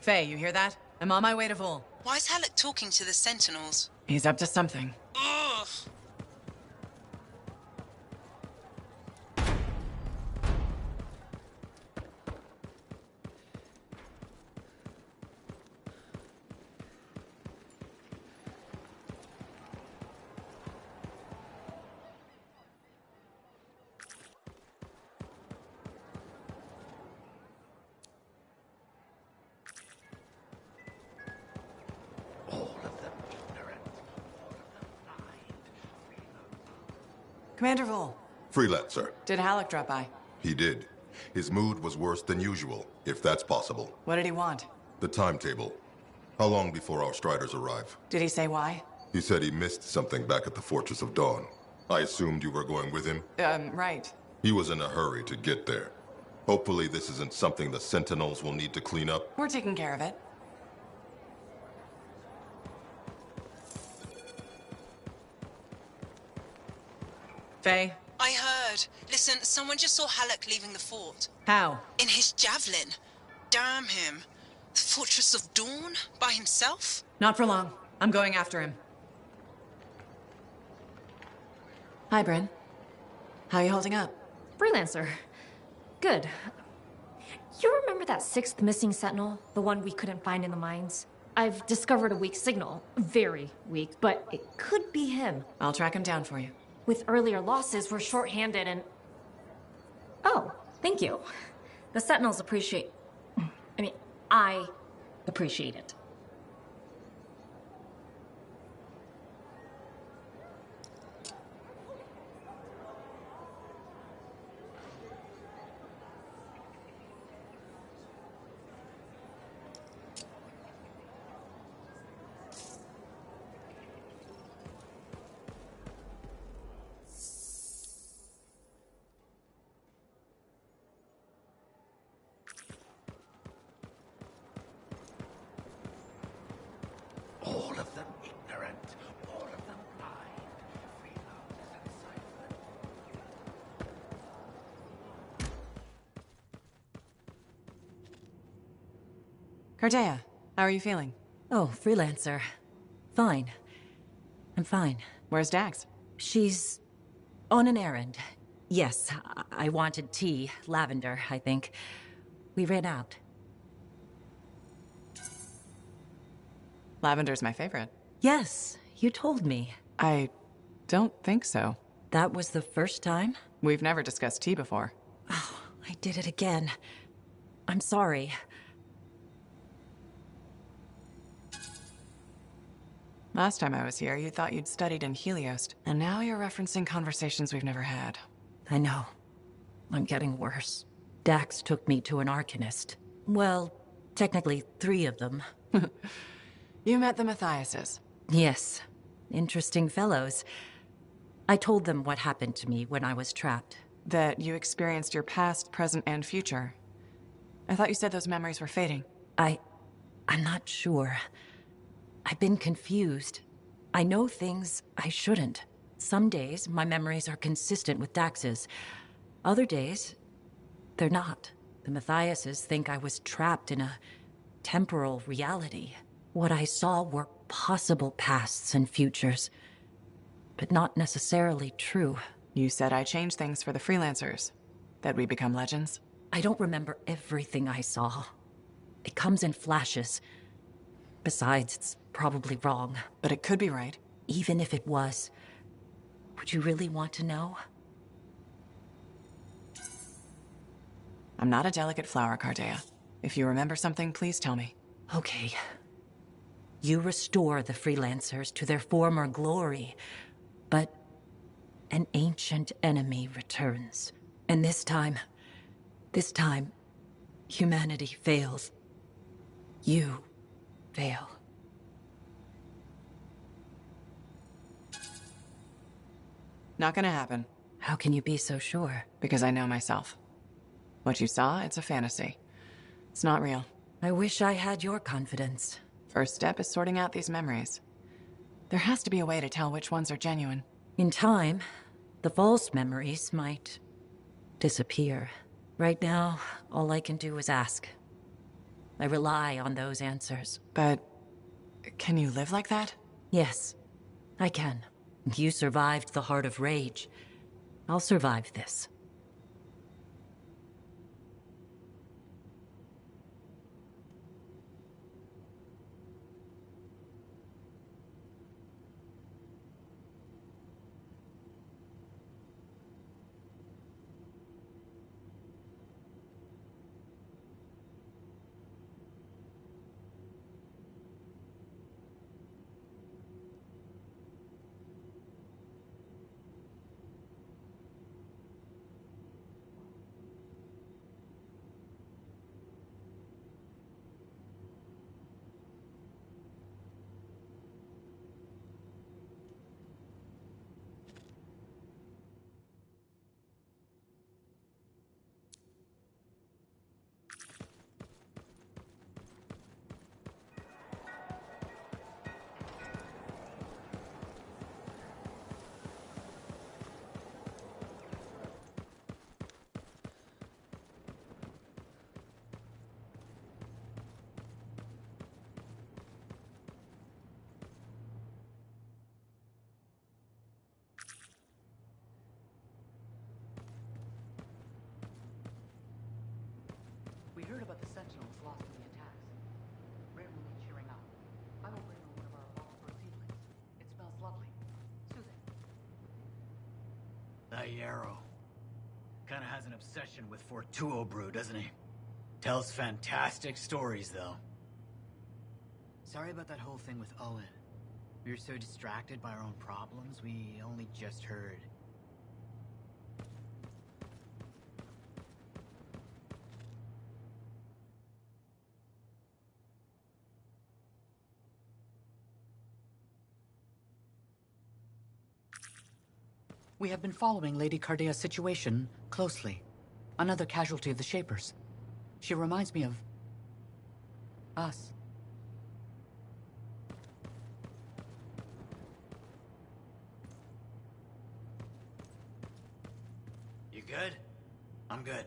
Faye, you hear that? I'm on my way to Vool. Why is Halleck talking to the Sentinels? He's up to something. Ugh. Commander Vool, Freelancer. did Halleck drop by? He did. His mood was worse than usual, if that's possible. What did he want? The timetable. How long before our Striders arrive? Did he say why? He said he missed something back at the Fortress of Dawn. I assumed you were going with him? Right. He was in a hurry to get there. Hopefully this isn't something the Sentinels will need to clean up. We're taking care of it. Faye? I heard. Listen, someone just saw Halleck leaving the fort. How? In his javelin. Damn him. The Fortress of Dawn? By himself? Not for long. I'm going after him. Hi, Bryn. How you holding up? Freelancer. Good. You remember that sixth missing sentinel? The one we couldn't find in the mines? I've discovered a weak signal. Very weak, but it could be him. I'll track him down for you. With earlier losses, we're short-handed and... Oh, thank you. The sentinels appreciate... I appreciate it. All of them ignorant, all of them blind. Freeloaders and Cardea, how are you feeling? Oh, Freelancer. Fine. I'm fine. Where's Dax? She's on an errand. Yes, I wanted tea. Lavender, I think. We ran out. Lavender's my favorite. Yes, you told me. I don't think so. That was the first time? We've never discussed tea before. Oh, I did it again. I'm sorry. Last time I was here, you thought you'd studied in Helios, and now you're referencing conversations we've never had. I know. I'm getting worse. Dax took me to an Arcanist. Well, technically 3 of them. You met the Matthiases. Yes. Interesting fellows. I told them what happened to me when I was trapped. That you experienced your past, present, and future. I thought you said those memories were fading. I'm not sure. I've been confused. I know things I shouldn't. Some days, my memories are consistent with Dax's. Other days, they're not. The Matthiases think I was trapped in a temporal reality. What I saw were possible pasts and futures, but not necessarily true. You said I changed things for the freelancers. That we become legends? I don't remember everything I saw. It comes in flashes. Besides, it's probably wrong. But it could be right. Even if it was, would you really want to know? I'm not a delicate flower, Cardea. If you remember something, please tell me. Okay. You restore the freelancers to their former glory, but an ancient enemy returns. And this time, humanity fails. You fail. Not gonna happen. How can you be so sure? Because I know myself. What you saw, it's a fantasy. It's not real. I wish I had your confidence. First step is sorting out these memories. There has to be a way to tell which ones are genuine. In time, the false memories might disappear. Right now, all I can do is ask. I rely on those answers. But can you live like that? Yes, I can. You survived the Heart of Rage. I'll survive this. heard about the Sentinels lost in the attacks. Ray will need cheering up. I will bring her one of our Lockbird seedlings. It smells lovely. Soothing. That Yarrow. Kinda has an obsession with Fortuo brew, doesn't he? Tells fantastic stories, though. Sorry about that whole thing with Owen. We were so distracted by our own problems, we only just heard. We have been following Lady Cardea's situation closely. Another casualty of the Shapers. She reminds me of... us. You good? I'm good.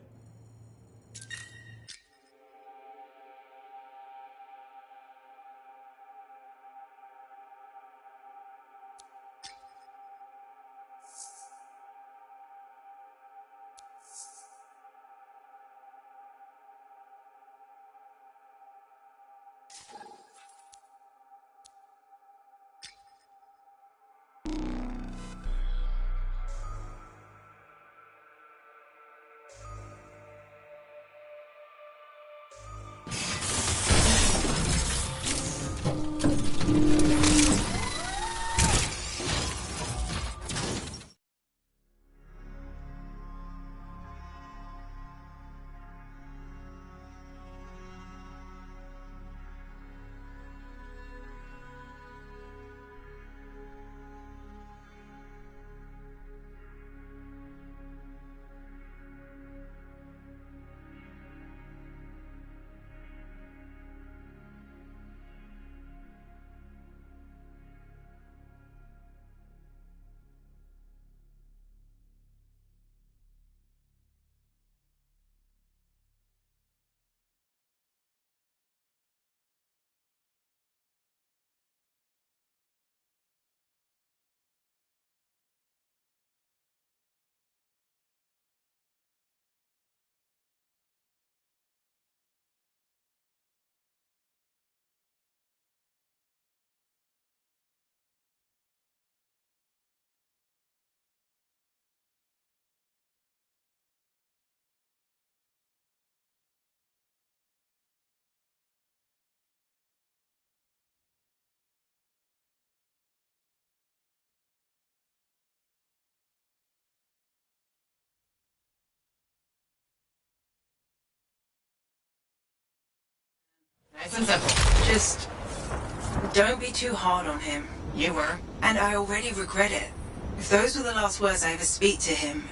Nice and simple. Just don't be too hard on him. You were. And I already regret it. If those were the last words I ever speak to him,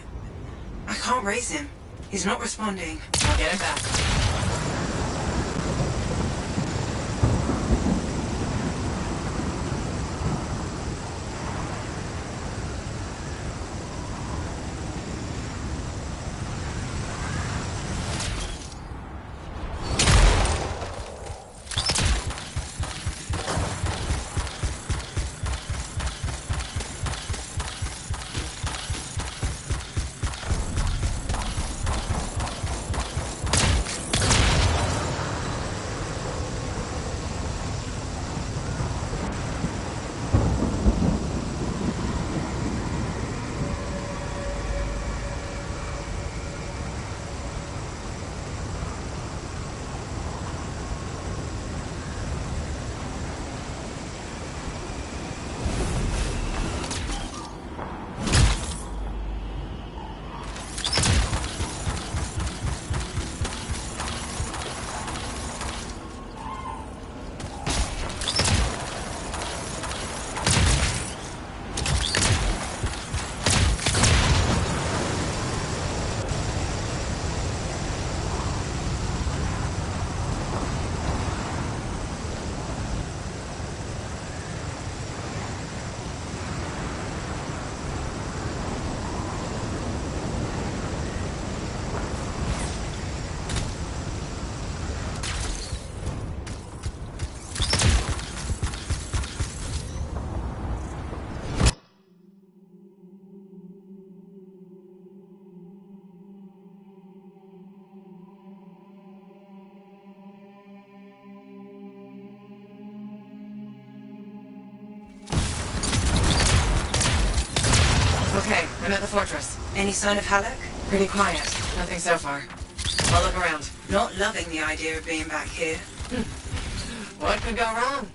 I can't raise him. He's not responding. I'll get him back. Looking at the fortress. Any sign of Halleck? Pretty quiet. Nothing so far. I'll look around. Not loving the idea of being back here. What could go wrong?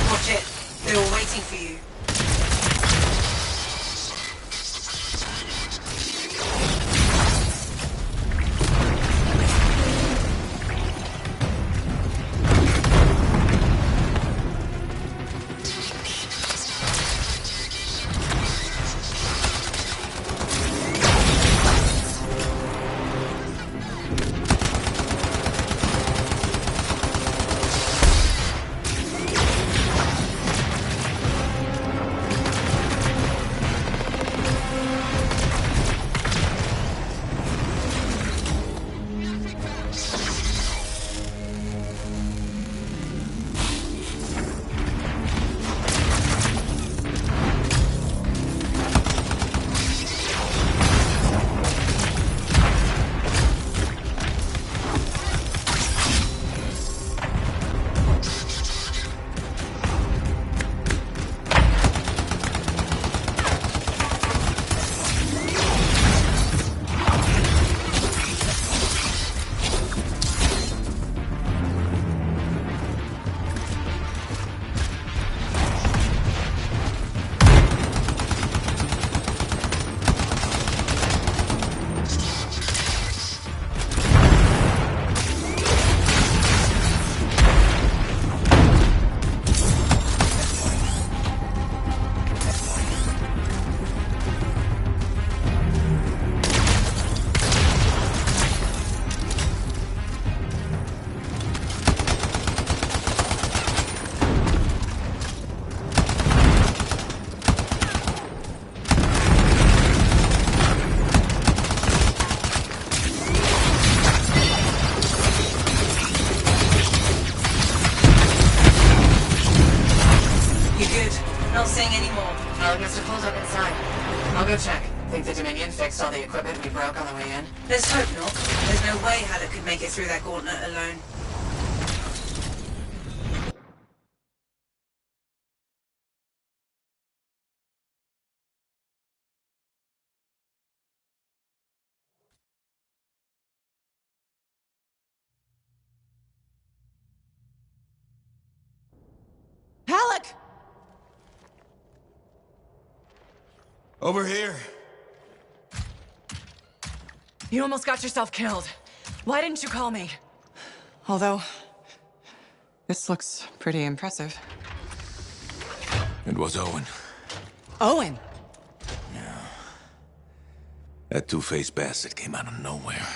Watch it. They're all waiting for you. Not seeing any more. Well, I guess it pulls up inside. I'll go check. Think the Dominion fixed all the equipment we broke on the way in? Let's hope not. There's no way Halleck could make it through that gauntlet alone. Halleck! Over here. You almost got yourself killed. Why didn't you call me? Although, this looks pretty impressive. It was Owen. Owen? Yeah. That two-faced bastard came out of nowhere.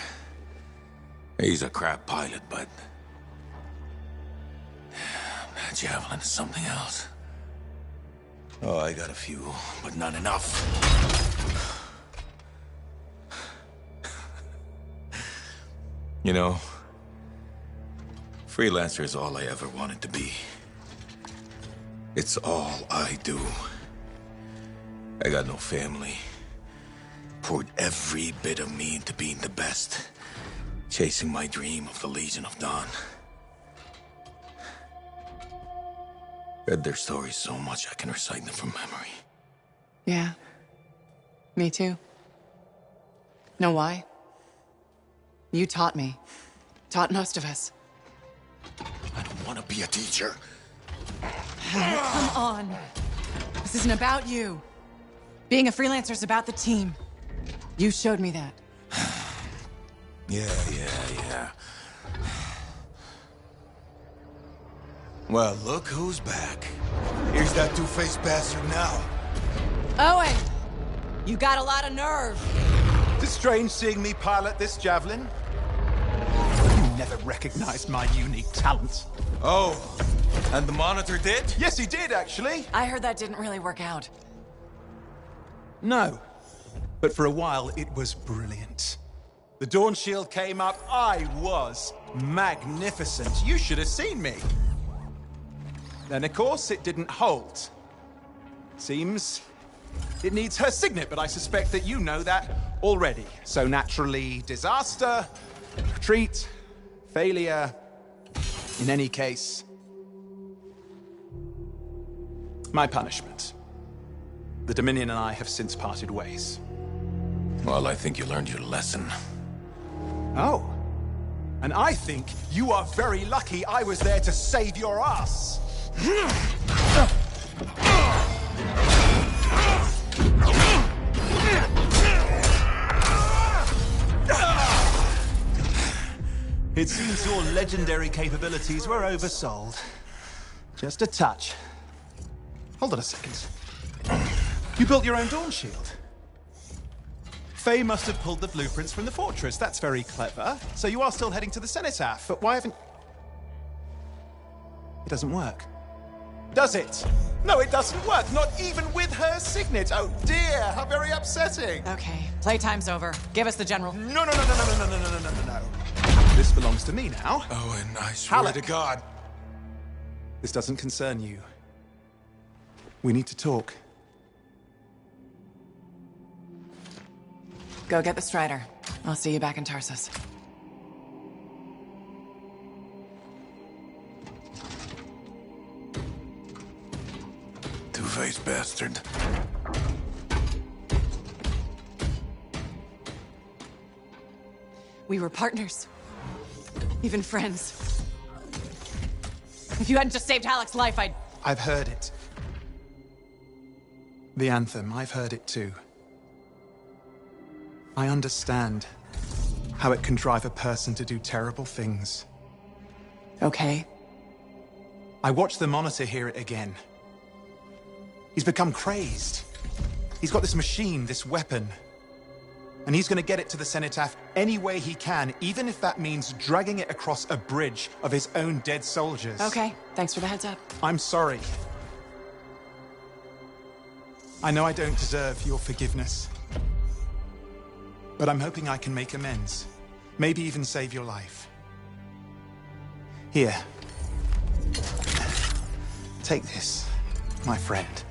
He's a crap pilot, but... that javelin is something else. Oh, I got a few, but not enough. You know, freelancer is all I ever wanted to be. It's all I do. I got no family. Poured every bit of me into being the best. Chasing my dream of the Legion of Dawn. Read their stories so much I can recite them from memory. Yeah. Me too. Know why? You taught me. Taught most of us. I don't want to be a teacher. Come on. This isn't about you. Being a freelancer is about the team. You showed me that. Yeah. Well, look who's back. Here's that two-faced bastard now. Owen! You got a lot of nerve. It's strange seeing me pilot this javelin. You never recognized my unique talent. Oh, and the Monitor did? Yes, he did, actually. I heard that didn't really work out. No. But for a while, it was brilliant. The Dawn Shield came up, I was magnificent. You should have seen me. Then, of course, it didn't hold. Seems it needs her signet, but I suspect that you know that already. So naturally, disaster, retreat, failure. In any case, my punishment. The Dominion and I have since parted ways. Well, I think you learned your lesson. Oh. And I think you are very lucky I was there to save your ass. It seems your legendary capabilities were oversold. Just a touch. Hold on a second. You built your own dawn shield. Faye must have pulled the blueprints from the fortress. That's very clever. So you are still heading to the Cenotaph, but why haven't... It doesn't work. Does it? No, it doesn't work. Not even with her signet. Oh dear, how very upsetting. Okay, playtime's over. Give us the general. No. This belongs to me now. Oh, and I swear to God. This doesn't concern you. We need to talk. Go get the Strider. I'll see you back in Tarsus. Two-faced bastard. We were partners. Even friends. If you hadn't just saved Halleck's life, I've heard it. The Anthem, I've heard it too. I understand how it can drive a person to do terrible things. Okay. I watched the Monitor hear it again. He's become crazed. He's got this machine, this weapon. And he's gonna get it to the Cenotaph any way he can, even if that means dragging it across a bridge of his own dead soldiers. Okay, thanks for the heads up. I'm sorry. I know I don't deserve your forgiveness. But I'm hoping I can make amends. Maybe even save your life. Here. Take this, my friend.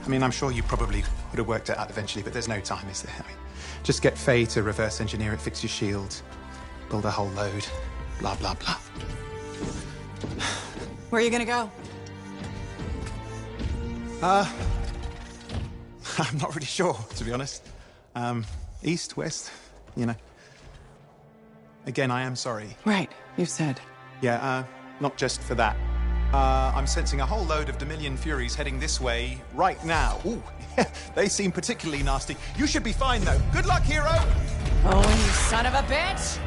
I mean, I'm sure you probably would have worked it out eventually, but there's no time, is there? I mean, just get Faye to reverse engineer it, fix your shield, build a whole load, blah, blah, blah. Where are you gonna go? I'm not really sure, to be honest. East, west, you know. Again, I am sorry. Right, you've said. Yeah, not just for that. I'm sensing a whole load of Dominion Furies heading this way right now. Ooh, they seem particularly nasty. You should be fine, though. Good luck, hero! Oh, you son of a bitch!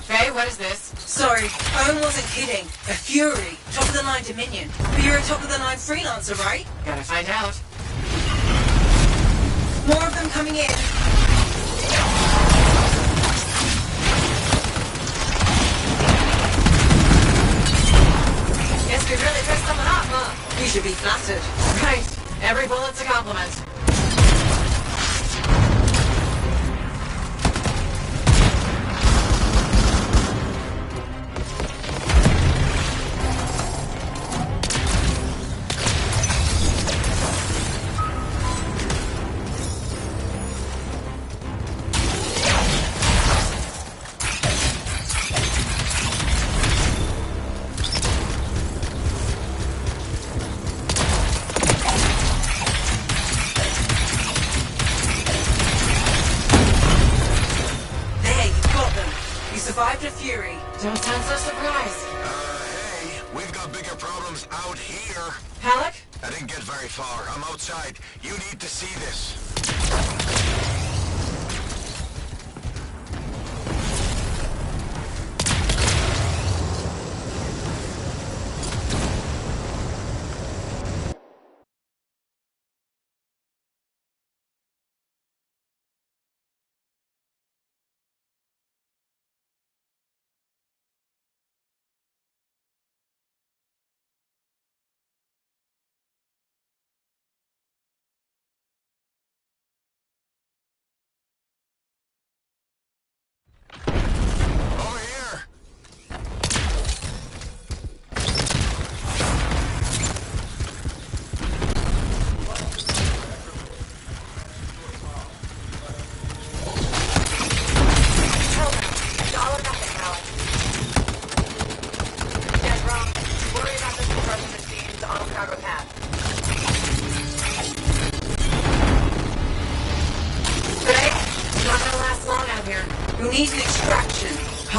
Faye, what is this? Sorry, Owen wasn't kidding. A Fury, top-of-the-line Dominion. But you're a top-of-the-line freelancer, right? Gotta find out. More of them coming in. Guess we really dressed someone up, huh? You should be flattered. Right. Every bullet's a compliment. Survived a Fury. Don't sound so surprised. Hey, we've got bigger problems out here. Halleck? I didn't get very far. I'm outside. You need to see this.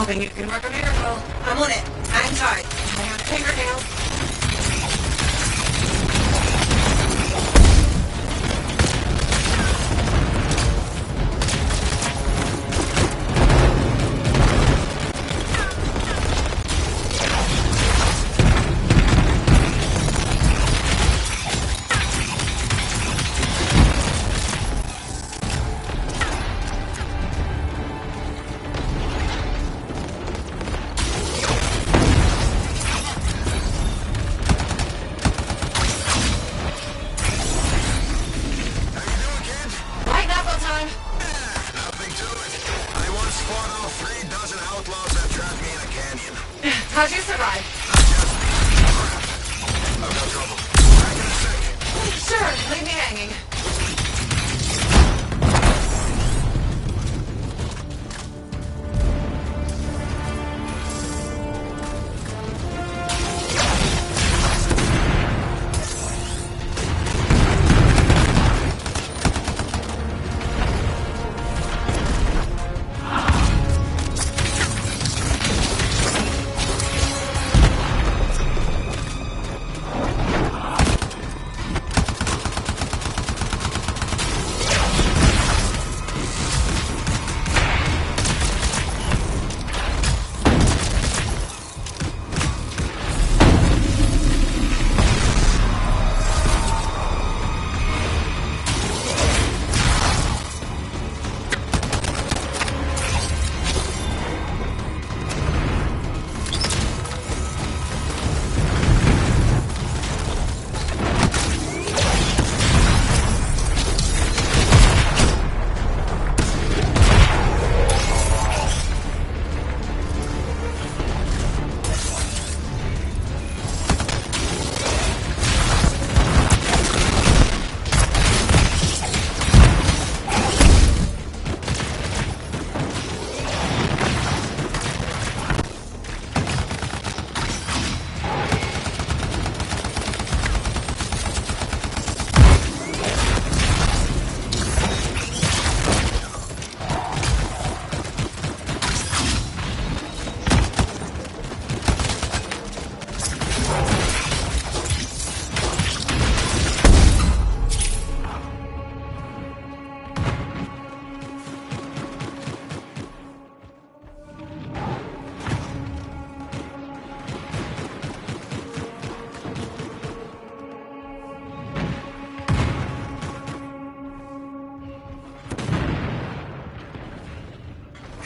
Hoping you can work a miracle. I'm on it. Hang tight. Hang on fingernails. How'd you survive? I've got trouble. Sure, leave me hanging.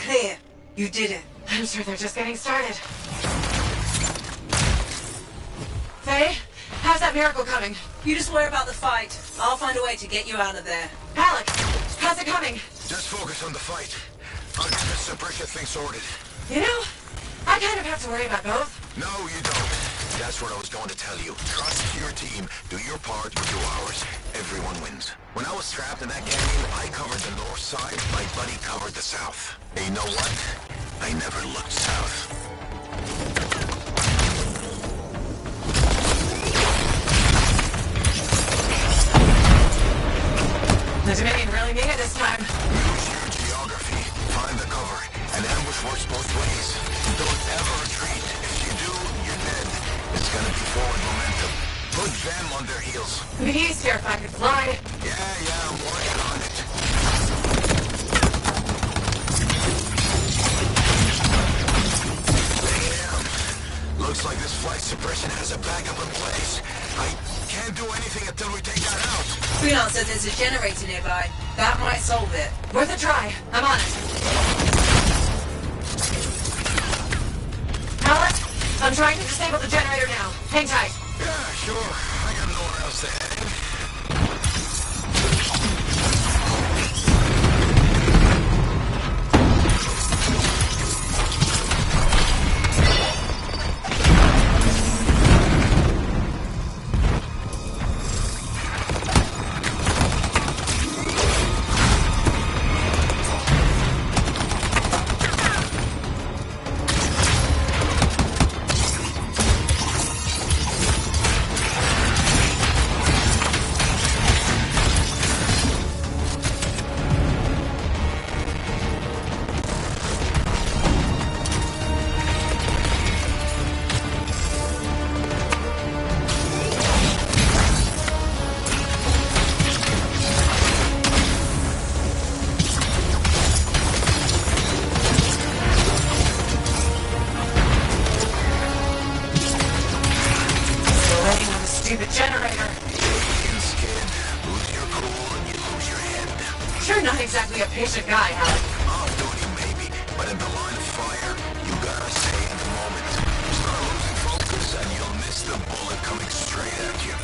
Clear. You did it. I'm sure they're just getting started. Faye, how's that miracle coming? You just worry about the fight. I'll find a way to get you out of there. Alec, how's it coming? Just focus on the fight. I'll get this suppression thing sorted. You know, I kind of have to worry about both. No, you don't. That's what I was going to tell you. Trust your team. Do your part, we do ours. Everyone wins. When I was trapped in that canyon, I covered the north side. My buddy covered the south. And you know what? I never looked south. The Dominion really mean it this time. Use your geography. Find the cover. And ambush works both ways. Don't ever retreat. If you do, you're dead. It's gonna be forward momentum. Put them on their heels. It'd be easier if I could fly. Yeah, I'm working on it. Damn. Looks like this flight suppression has a backup in place. I can't do anything until we take that out. Freelance said there's a generator nearby. That might solve it. Worth a try. I'm on it. Alec, I'm trying to disable the generator now. Hang tight. Yeah, sure. I got nowhere else to head. patient guy, Alec. On duty, maybe, but in the line of fire, you gotta stay in the moment. Start losing focus and you'll miss the bullet coming straight at you.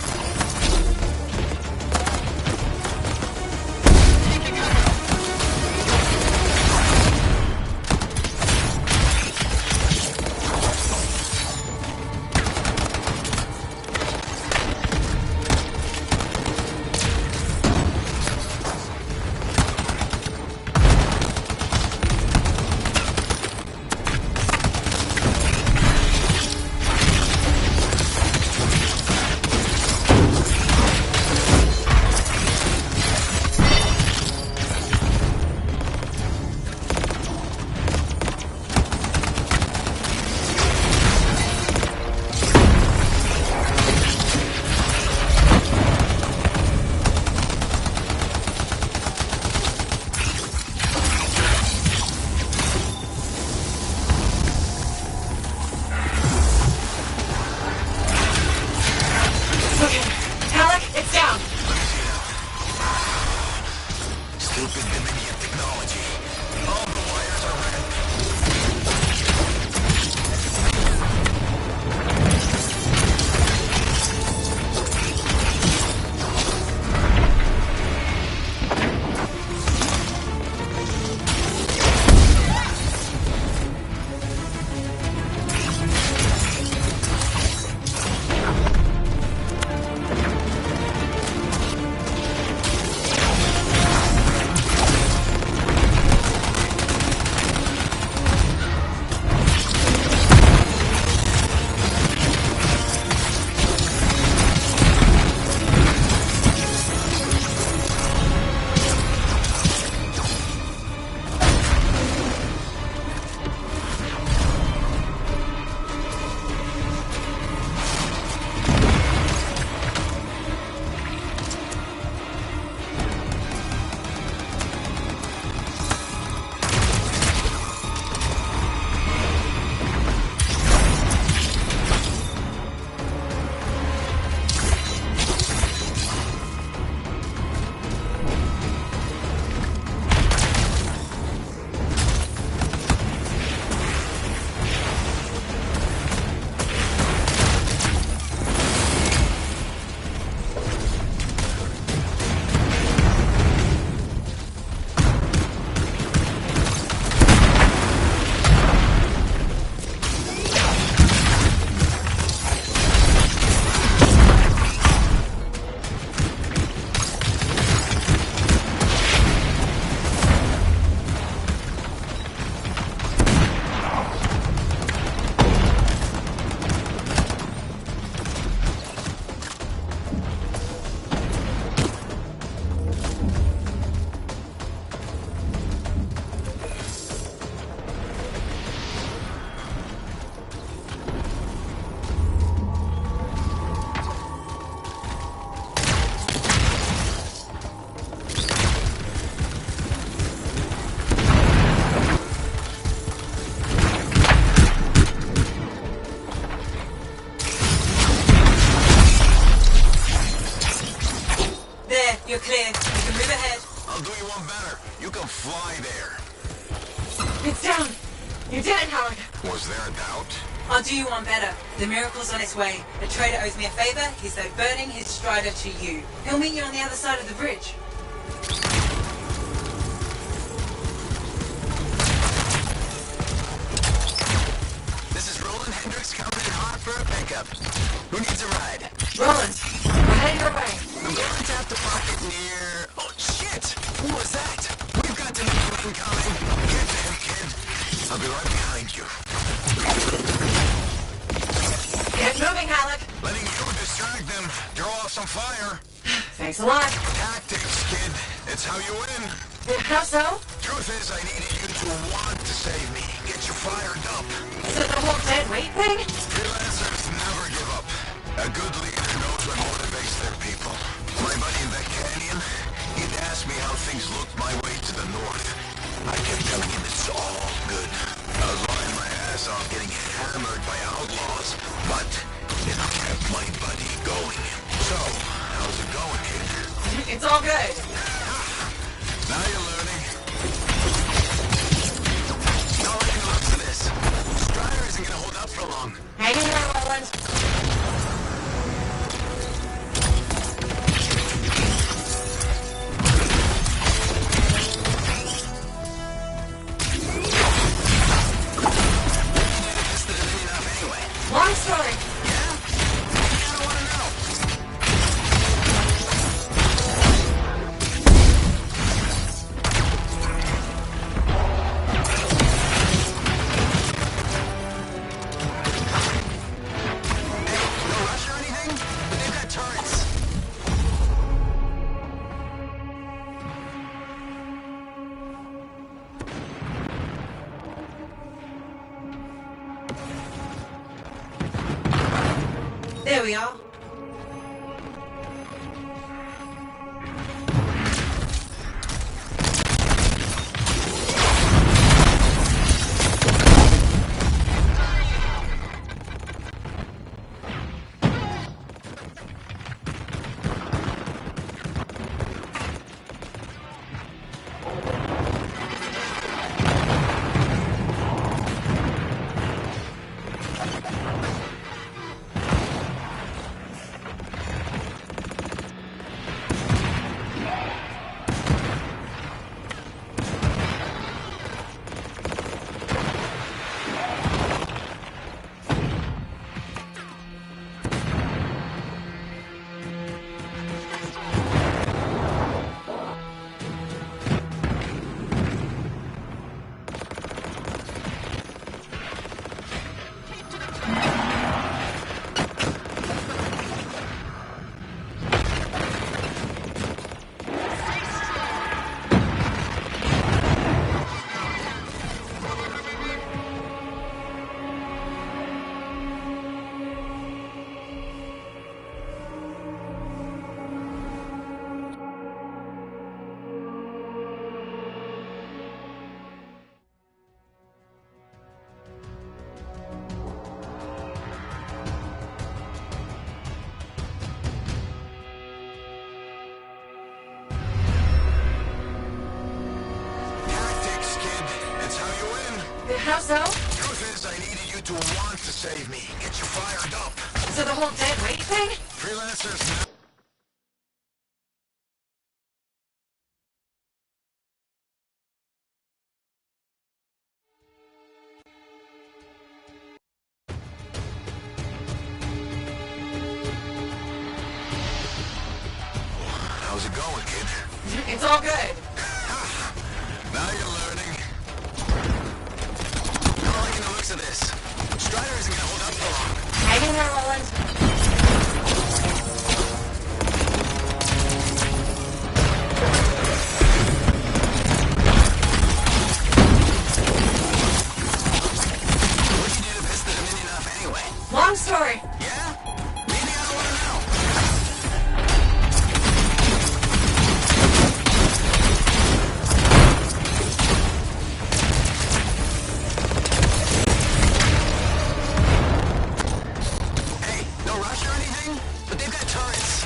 You're clear. You can move ahead. I'll do you one better. You can fly there. It's down. You did it, Howard. Was there a doubt? I'll do you one better. The miracle's on its way. The trader owes me a favor. He's diverting his strider to you. He'll meet you on the other side of the bridge. This is Roland Hendricks coming in hot for a pickup. Who needs a ride? Roland, we're heading your way. I'm going to tap the pocket near... Oh, shit! Who was that? We've got the new incoming. Get to him, kid. I'll be right behind you. Get moving, Halleck. Letting you distract them. Draw off some fire. Thanks a lot. Tactics, kid. It's how you win. How so? Truth is, I needed you to want to save me. Get you fired up. Is it the whole dead weight thing? Freelancers never give up. A good leader knows what motivates their people. My buddy in that canyon, he'd ask me how things looked my way to the north. I kept telling him it's all good. I was lying my ass off getting hammered by outlaws, but it kept my buddy going. So, how's it going, kid? It's all good. Now you're learning. Long story. There we are. How so? Truth is, I needed you to want to save me. Get you fired up. So the whole dead weight thing? Freelancers. How's it going, kid? It's all good. Now you're learning. Not liking the looks of this. Strider isn't gonna hold up for long. Hang in there, Roland. What do you do to piss the Dominion off anyway? Long story. Yeah? Maybe I don't want to know. But they've got turrets.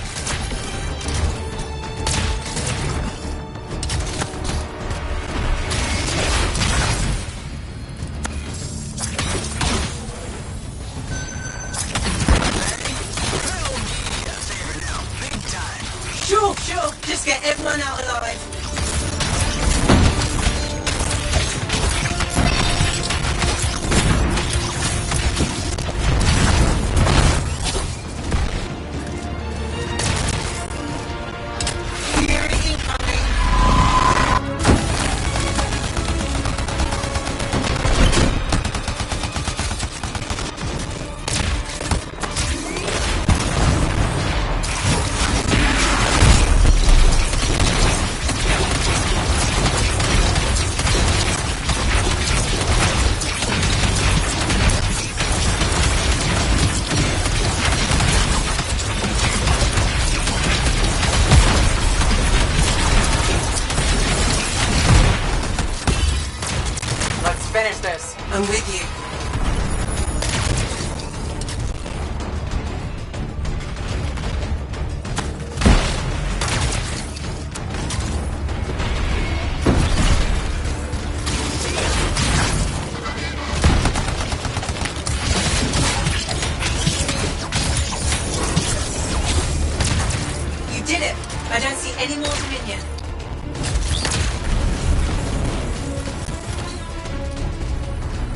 Sure. Just get everyone out alive. Finish this. I'm with you. You did it. I don't see any more Dominion.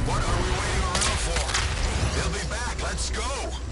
What are we waiting around for? They'll be back. Let's Let's go!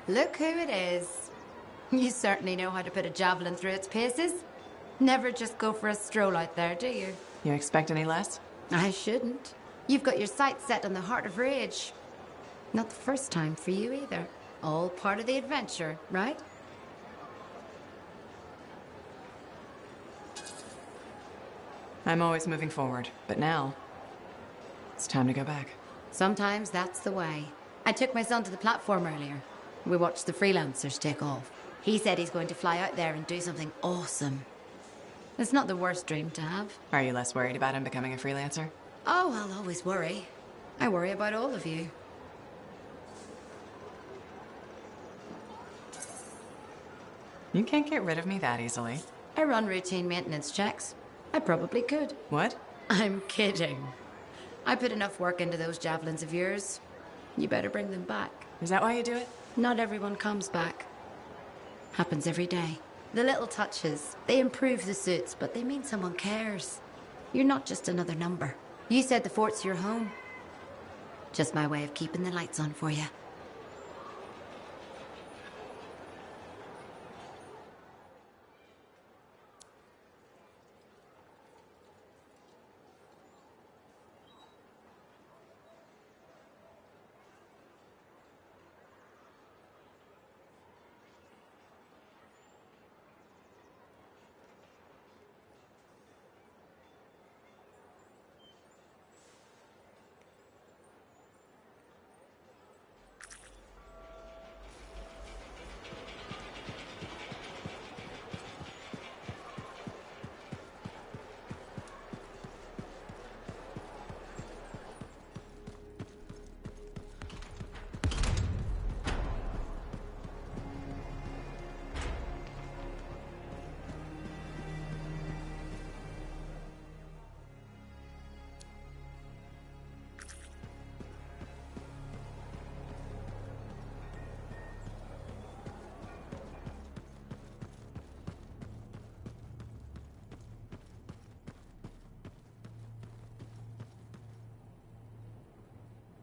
Look who it is. You certainly know how to put a javelin through its paces. Never just go for a stroll out there, do you? You expect any less? I shouldn't. You've got your sights set on the Heart of Rage. Not the first time for you either. All part of the adventure, right? I'm always moving forward, but now it's time to go back. Sometimes that's the way. I took my son to the platform earlier. We watched the freelancers take off. He said he's going to fly out there and do something awesome. It's not the worst dream to have. Are you less worried about him becoming a freelancer? Oh, I'll always worry. I worry about all of you. You can't get rid of me that easily. I run routine maintenance checks. I probably could. What? I'm kidding. I put enough work into those javelins of yours. You better bring them back. Is that why you do it? Not everyone comes back. Happens every day. The little touches, they improve the suits, but they mean someone cares. You're not just another number. You said the fort's your home. Just my way of keeping the lights on for you.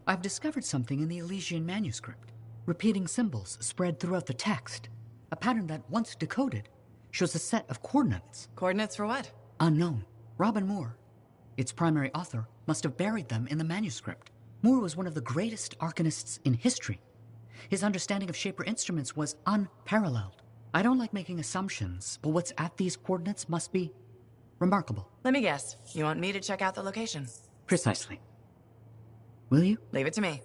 I've discovered something in the Elysian manuscript. Repeating symbols spread throughout the text. A pattern that, once decoded, shows a set of coordinates. Coordinates for what? Unknown. Robin Moore, its primary author, must have buried them in the manuscript. Moore was one of the greatest arcanists in history. His understanding of Shaper instruments was unparalleled. I don't like making assumptions, but what's at these coordinates must be remarkable. Let me guess. You want me to check out the location? Precisely. Will you? Leave it to me.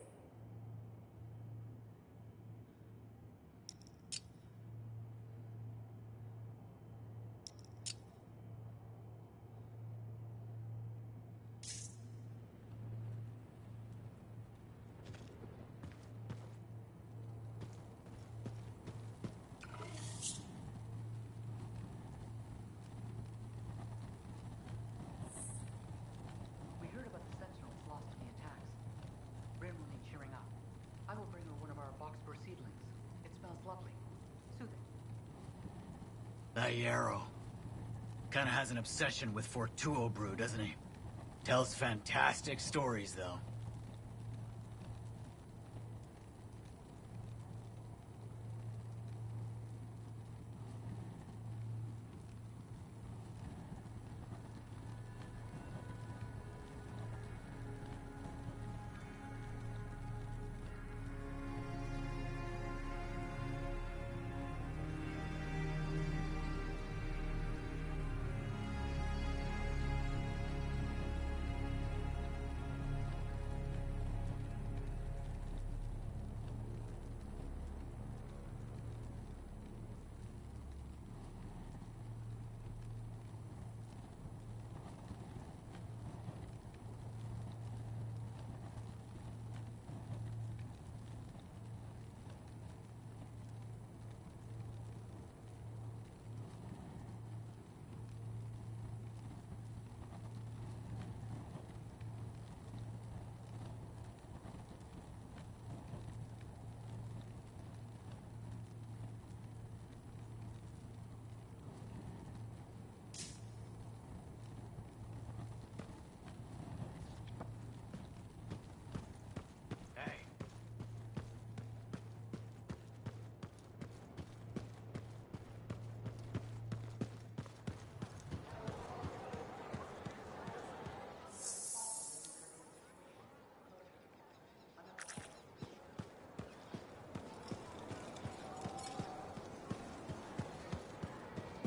We heard about the Sentinels lost in the attacks. Rim will need cheering up. I will bring her one of our boxbur seedlings. It smells lovely. Soothing. That Yarrow. Kinda has an obsession with Fortuo brew, doesn't he? Tells fantastic stories, though.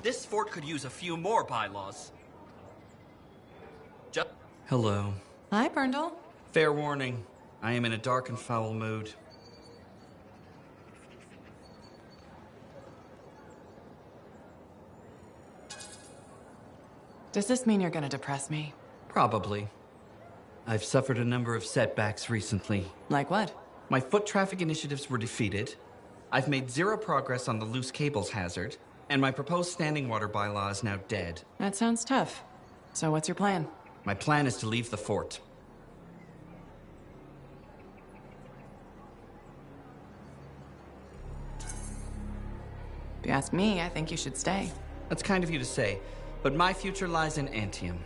This fort could use a few more bylaws. Hello. Hi, Brundle. Fair warning, I am in a dark and foul mood. Does this mean you're gonna depress me? Probably. I've suffered a number of setbacks recently. Like what? My foot traffic initiatives were defeated. I've made zero progress on the loose cables hazard, and my proposed standing water bylaw is now dead. That sounds tough. So what's your plan? My plan is to leave the fort. If you ask me, I think you should stay. That's kind of you to say, but my future lies in Anthem.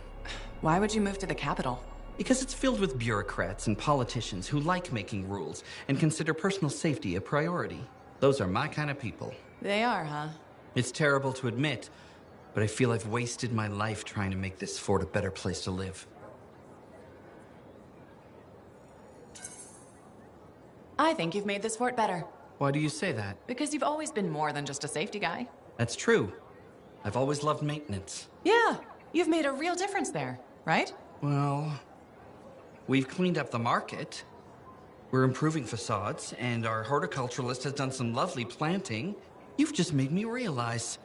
Why would you move to the capital? Because it's filled with bureaucrats and politicians who like making rules and consider personal safety a priority. Those are my kind of people. They are, huh? It's terrible to admit, but I feel I've wasted my life trying to make this fort a better place to live. I think you've made this fort better. Why do you say that? Because you've always been more than just a safety guy. That's true. I've always loved maintenance. Yeah, you've made a real difference there, right? Well, we've cleaned up the market. We're improving facades, and our horticulturalist has done some lovely planting. You've just made me realize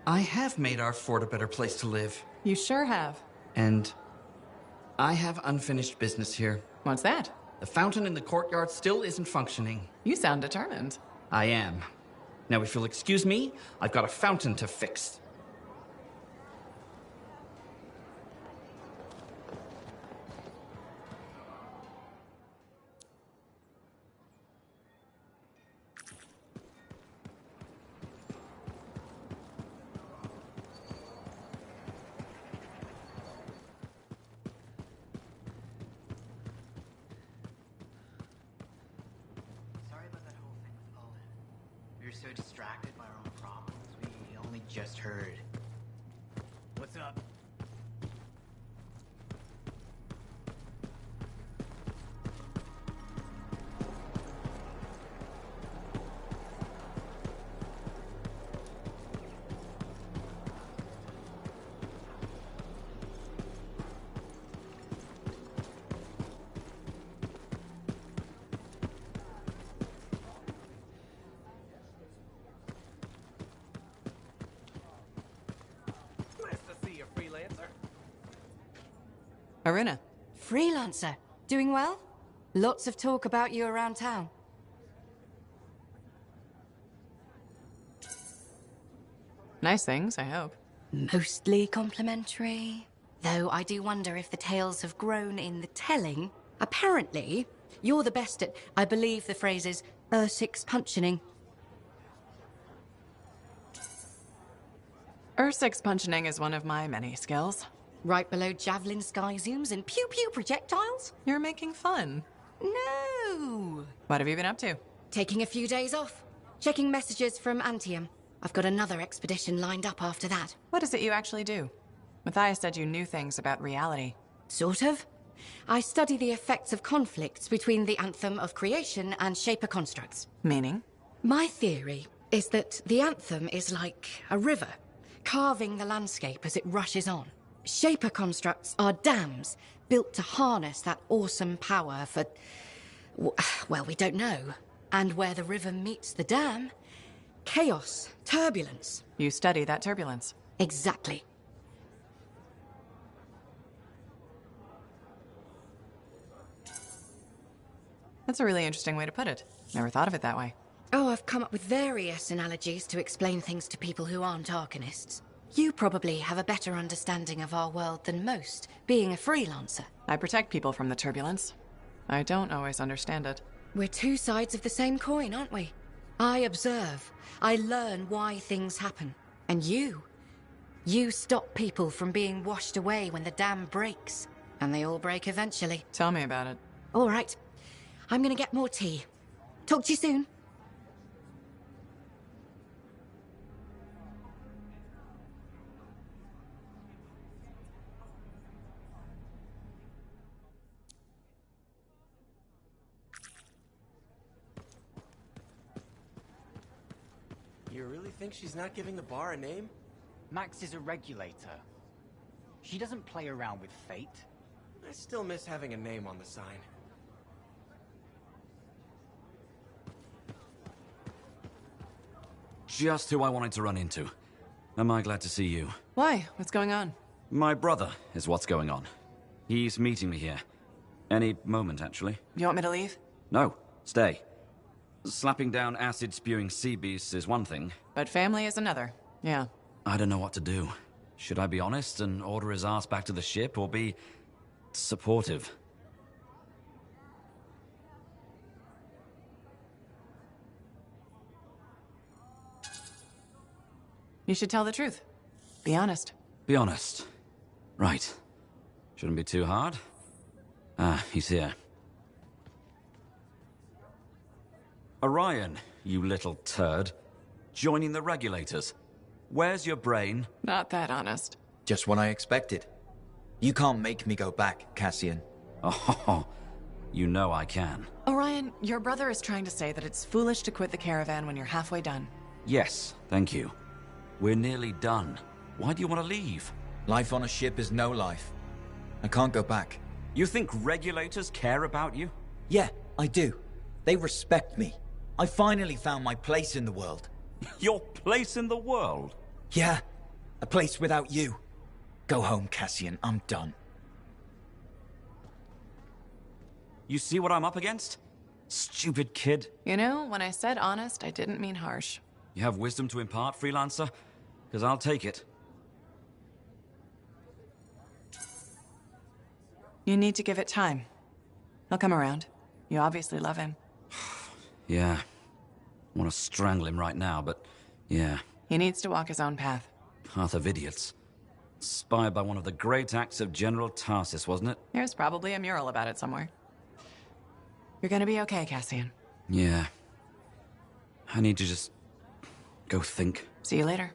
I have made our fort a better place to live. You sure have. And I have unfinished business here. What's that? The fountain in the courtyard still isn't functioning. You sound determined. I am. Now, if you'll excuse me, I've got a fountain to fix. We were so distracted by our own problems, we only just heard. What's up? Aruna. Freelancer. Doing well? Lots of talk about you around town. Nice things, I hope. Mostly complimentary. Though I do wonder if the tales have grown in the telling. Apparently, you're the best at, I believe the phrase is, Ursix punching. Ursix punching is one of my many skills. Right below javelin sky zooms and pew-pew projectiles? You're making fun. No! What have you been up to? Taking a few days off. Checking messages from Anthem. I've got another expedition lined up after that. What is it you actually do? Matthias said you knew things about reality. Sort of. I study the effects of conflicts between the Anthem of creation and Shaper constructs. Meaning? My theory is that the Anthem is like a river, carving the landscape as it rushes on. Shaper constructs are dams built to harness that awesome power for... well, we don't know. And where the river meets the dam, chaos, turbulence. You study that turbulence. Exactly. That's a really interesting way to put it. Never thought of it that way. Oh, I've come up with various analogies to explain things to people who aren't Arcanists. You probably have a better understanding of our world than most, being a freelancer. I protect people from the turbulence. I don't always understand it. We're two sides of the same coin, aren't we? I observe. I learn why things happen. And you stop people from being washed away when the dam breaks. And they all break eventually. Tell me about it. All right. I'm gonna get more tea. Talk to you soon. You really think she's not giving the bar a name? Max is a regulator. She doesn't play around with fate. I still miss having a name on the sign. Just who I wanted to run into. Am I glad to see you? Why? What's going on? My brother is what's going on. He's meeting me here. Any moment, actually. You want me to leave? No, stay. Slapping down acid-spewing sea beasts is one thing. But family is another. Yeah. I don't know what to do. Should I be honest and order his ass back to the ship, or be supportive? You should tell the truth. Be honest. Be honest. Right. Shouldn't be too hard. Ah, he's here. Orion, you little turd. Joining the regulators. Where's your brain? Not that honest. Just what I expected. You can't make me go back, Cassian. Oh, you know I can. Orion, your brother is trying to say that it's foolish to quit the caravan when you're halfway done. Yes, thank you. We're nearly done. Why do you want to leave? Life on a ship is no life. I can't go back. You think regulators care about you? Yeah, I do. They respect me. I finally found my place in the world. Your place in the world? Yeah, a place without you. Go home, Cassian. I'm done. You see what I'm up against? Stupid kid. You know, when I said honest, I didn't mean harsh. You have wisdom to impart, freelancer? Because I'll take it. You need to give it time. He'll come around. You obviously love him. Yeah. I want to strangle him right now, but yeah. He needs to walk his own path. Path of idiots. Inspired by one of the great acts of General Tarsus, wasn't it? There's probably a mural about it somewhere. You're gonna be okay, Cassian. Yeah. I need to just go think. See you later.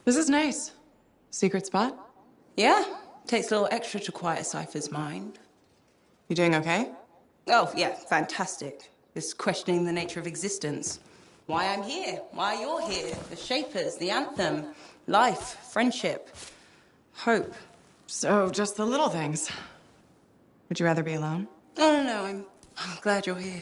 This is nice. Secret spot? Yeah. Takes a little extra to quiet Cypher's mind. You doing okay? Oh, yeah, fantastic. Just questioning the nature of existence. Why I'm here, why you're here, the Shapers, the Anthem, life, friendship, hope. So, just the little things. Would you rather be alone? No, I'm glad you're here.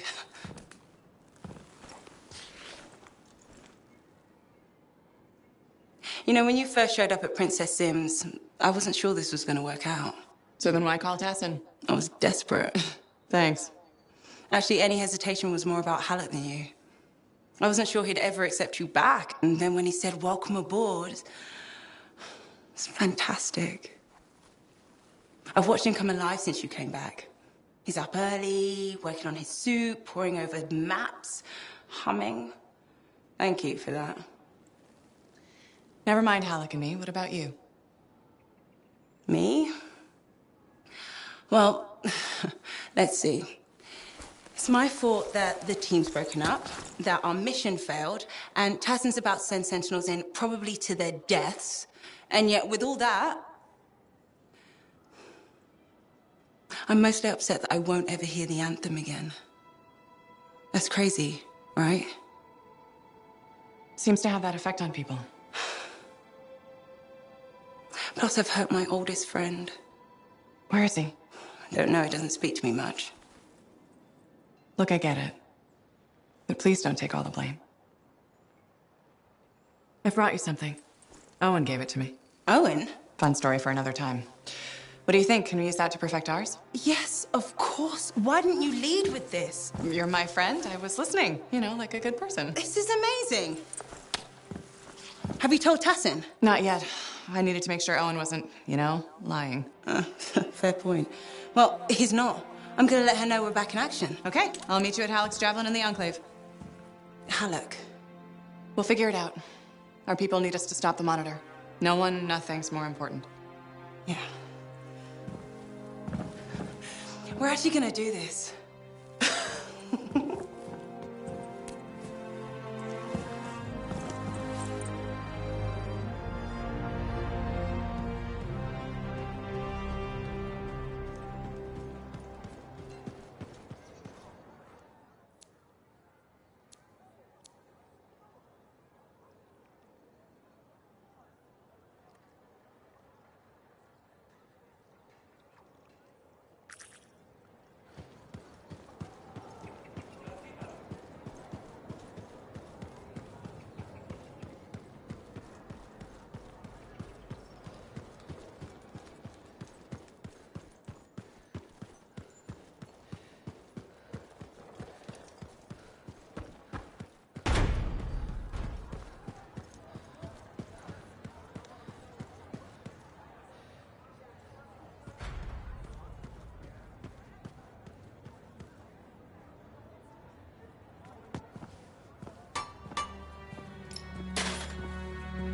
You know, when you first showed up at Princess Sims, I wasn't sure this was going to work out. So then why call Tassin? I was desperate. Thanks. Actually, any hesitation was more about Halleck than you. I wasn't sure he'd ever accept you back. And then when he said, welcome aboard, it's fantastic. I've watched him come alive since you came back. He's up early, working on his suit, poring over maps, humming. Thank you for that. Never mind Halleck and me. What about you? Me? Well, let's see. It's my fault that the team's broken up, that our mission failed, and Tassin's about to send Sentinels in, probably to their deaths. And yet, with all that, I'm mostly upset that I won't ever hear the anthem again. That's crazy, right? Seems to have that effect on people. Plus, I've hurt my oldest friend. Where is he? I don't know, he doesn't speak to me much. Look, I get it. But please don't take all the blame. I brought you something. Owen gave it to me. Owen? Fun story for another time. What do you think? Can we use that to perfect ours? Yes, of course. Why didn't you lead with this? You're my friend. I was listening, you know, like a good person. This is amazing. Have you told Tassin? Not yet. I needed to make sure Owen wasn't, you know, lying. Fair point. Well, he's not. I'm gonna let her know we're back in action. Okay, I'll meet you at Halleck's Javelin in the Enclave. Halleck. We'll figure it out. Our people need us to stop the Monitor. No one, nothing's more important. Yeah. We're actually gonna do this.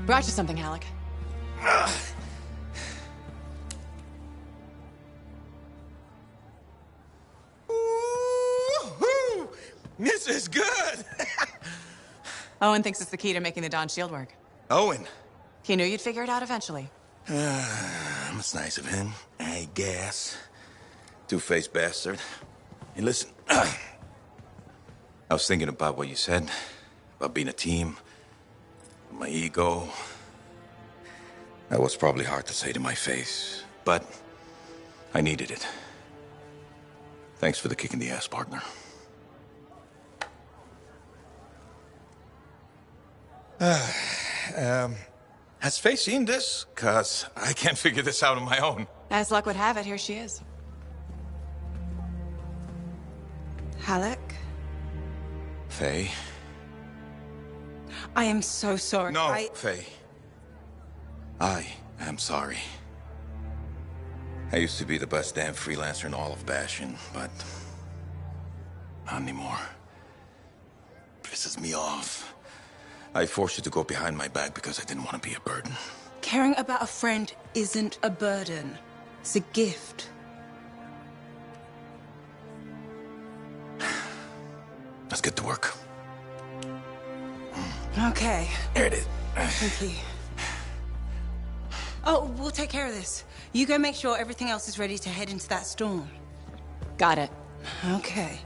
Brought you something, Halleck. Woo-hoo! This is good! Owen thinks it's the key to making the Dawn shield work. Owen. He knew you'd figure it out eventually. That's nice of him, I guess. Two-faced bastard. Hey, listen. I was thinking about what you said, about being a team, my ego. That was probably hard to say to my face, but I needed it. Thanks for the kick in the ass, partner. Has Faye seen this? 'Cause I can't figure this out on my own. As luck would have it, here she is. Halleck? Faye? I am so sorry. No, Faye. I am sorry. I used to be the best damn freelancer in all of Bastion, but not anymore. Pisses me off. I forced you to go behind my back because I didn't want to be a burden. Caring about a friend isn't a burden. It's a gift. Let's get to work. Okay. Here it is. Thank you. Oh, we'll take care of this. You go make sure everything else is ready to head into that storm. Got it. Okay.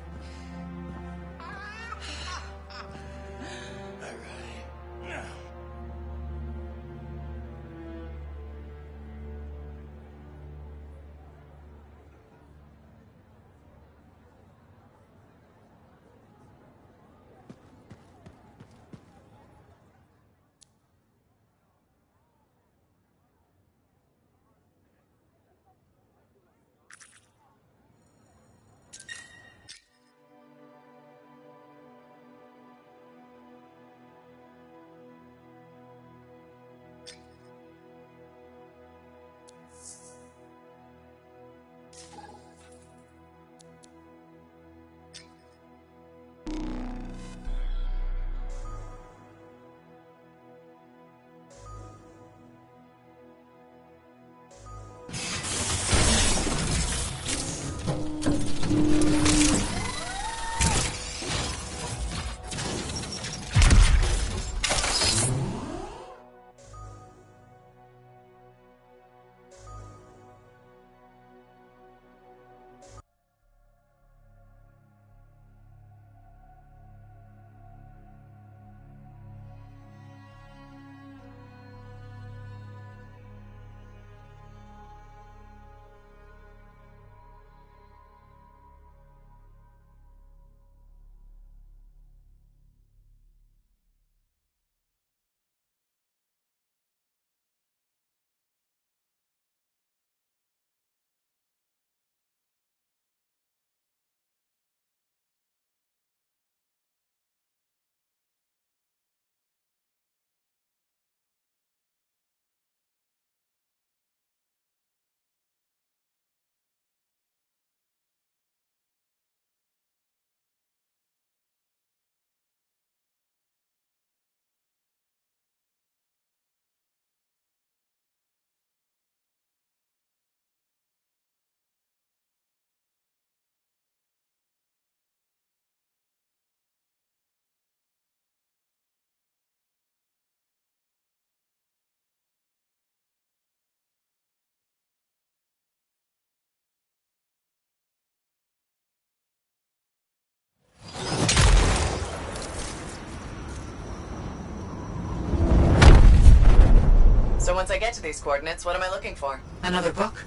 So once I get to these coordinates, what am I looking for? Another book?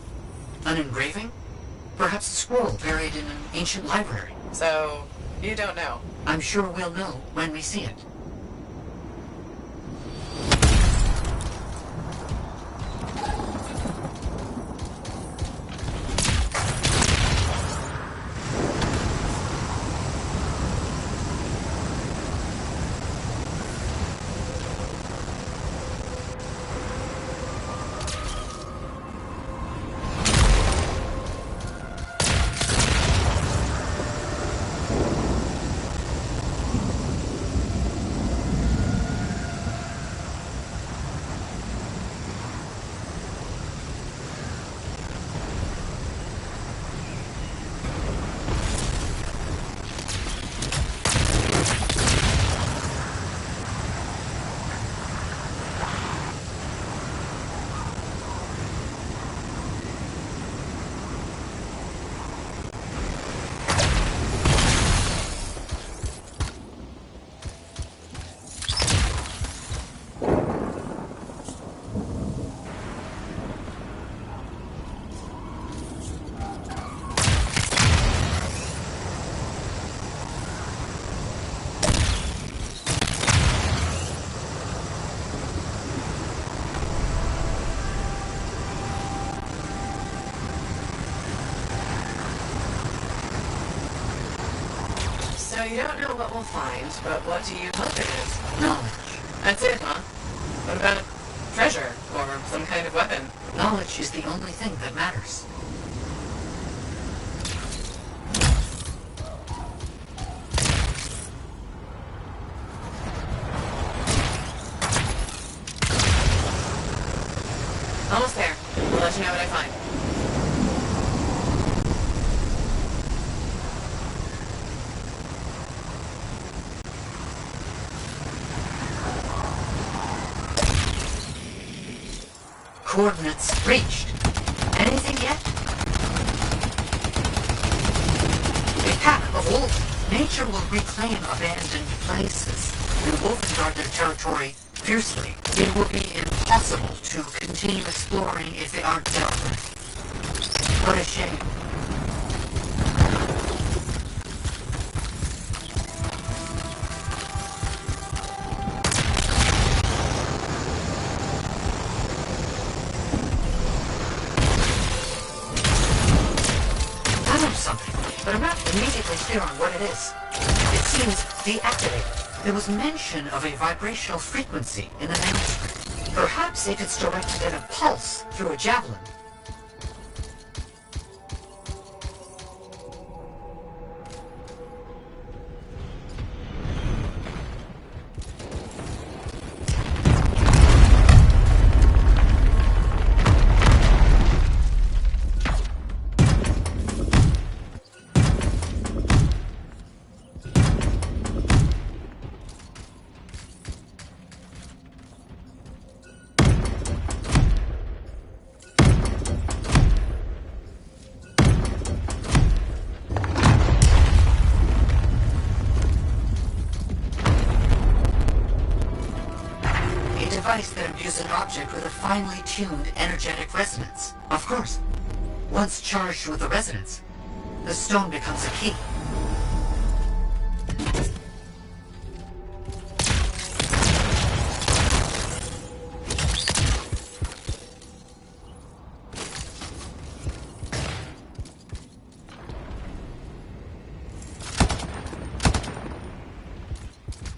An engraving? Perhaps a scroll buried in an ancient library. So, you don't know? I'm sure we'll know when we see it. So you don't know what we'll find, but what do you hope it is? Knowledge. That's it, huh? What about treasure, or some kind of weapon? Knowledge is the only thing that matters. Almost there. I'll let you know what I find. Coordinates reached. Anything yet? A pack of wolves. Nature will reclaim abandoned places. The wolves guard their territory fiercely. It will be impossible to continue exploring if they aren't dealt with. What a shame. But I'm not immediately clear on what it is. It seems deactivated. There was mention of a vibrational frequency in the manuscript. Perhaps if it's directed at a pulse through a javelin. That imbues an object with a finely tuned energetic resonance. Of course. Once charged with the resonance, the stone becomes a key.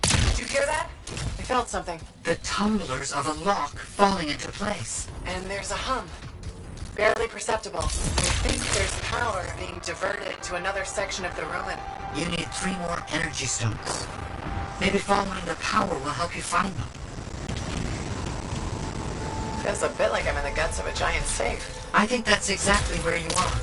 Did you hear that? I felt something. The tumblers of a lock falling into place. And there's a hum. Barely perceptible. I think there's power being diverted to another section of the ruin. You need 3 more energy stones. Maybe following the power will help you find them. Feels a bit like I'm in the guts of a giant safe. I think that's exactly where you are.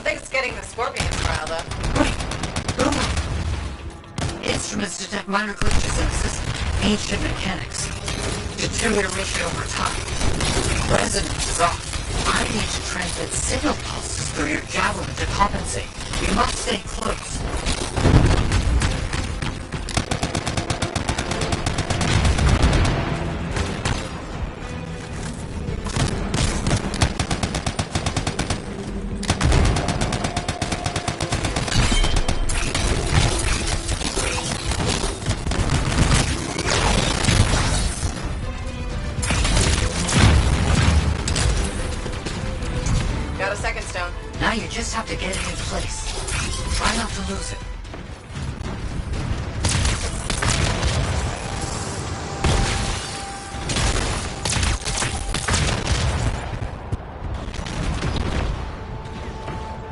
Nothing's getting the scorpions riled up. Instruments detect minor glitches in the system. Ancient mechanics. Deterioration over time. Resonance is off. I need to transmit signal pulses through your javelin to compensate. You must stay close. Got a second stone. Now you just have to get it in place. Try not to lose it.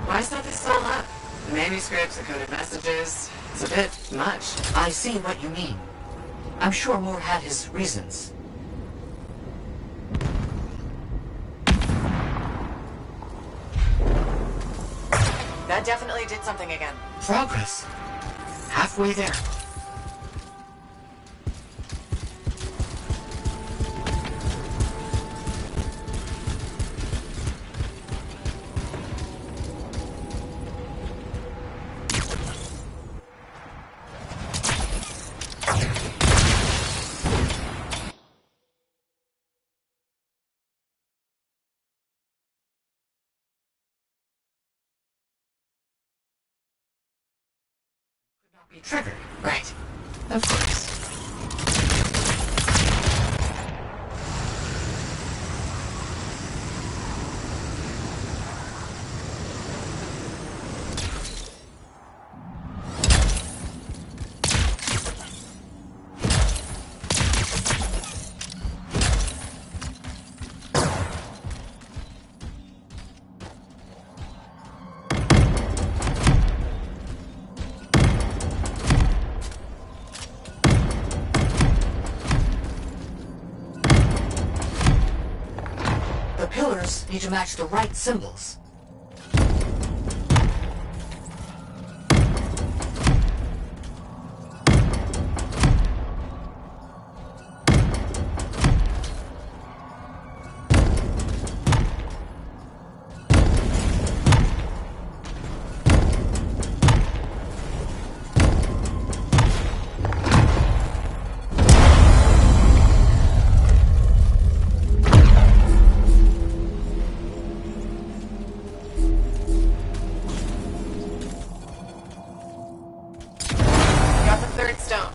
Why is not this all up? The manuscripts, the coded messages. It's a bit much. I see what you mean. I'm sure Moore had his reasons. That definitely did something again. Progress. Halfway there. Be triggered. Right. Of course. The pillars need to match the right symbols. Got the third stone.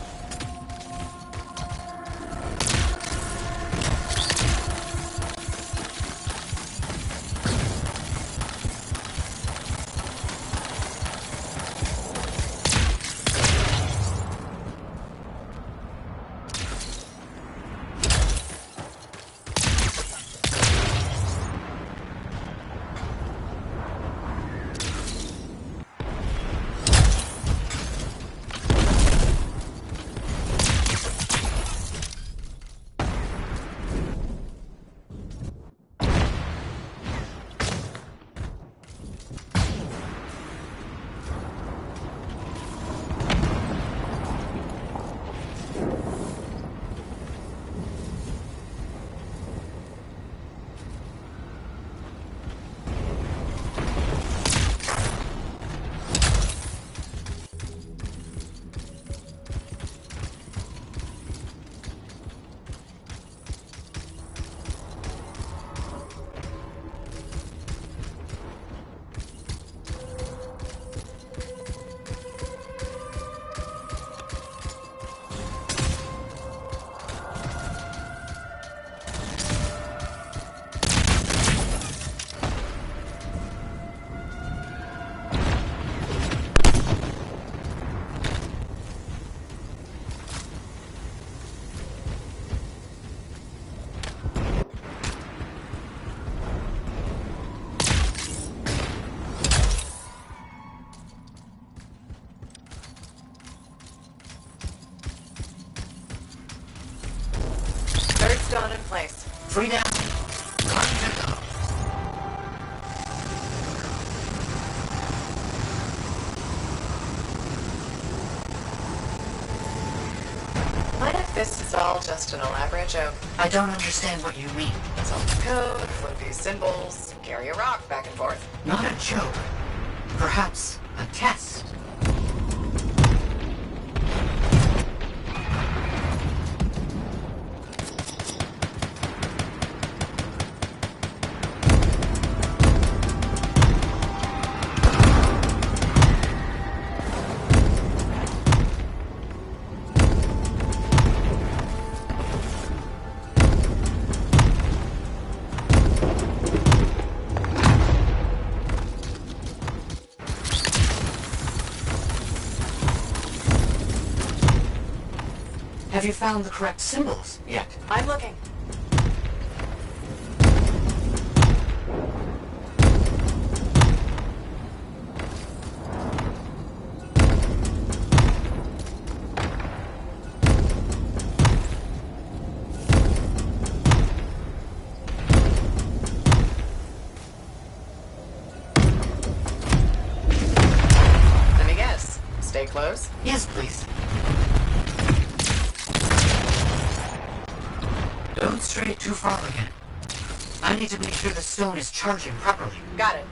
Third stone in place. Free down. It's all just an elaborate joke. I don't understand what you mean. Solve the code, flip these symbols, carry a rock back and forth. Not a joke. Perhaps a test. Have you found the correct symbols yet? I'm looking. Let me guess. Stay close? Yes, please. Don't stray too far again. I need to make sure the stone is charging properly. Got it.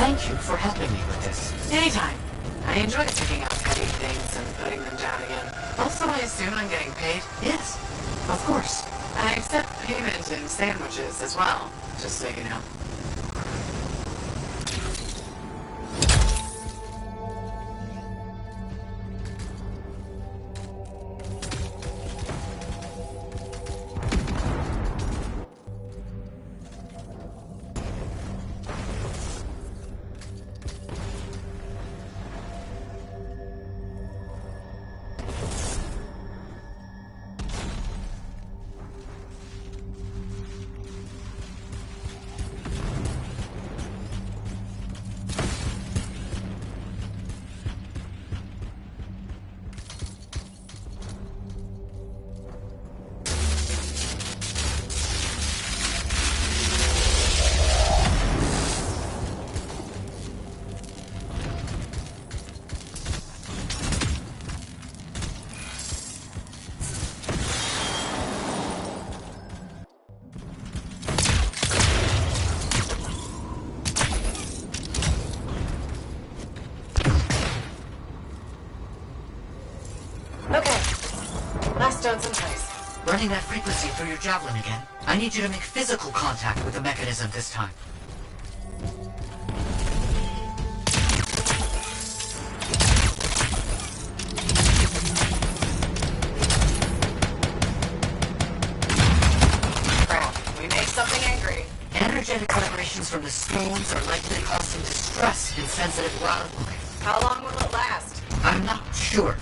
Thank you for helping me with this. Anytime. I enjoy picking up heavy things and putting them down again. Also, I assume I'm getting paid? Yes, of course. I accept payment in sandwiches as well, just so you know. Last stone's in place. Running that frequency through your javelin again. I need you to make physical contact with the mechanism this time. Crap, we made something angry. Energetic vibrations from the stones are likely to cause some distress in sensitive wildlife. How long will it last? I'm not sure.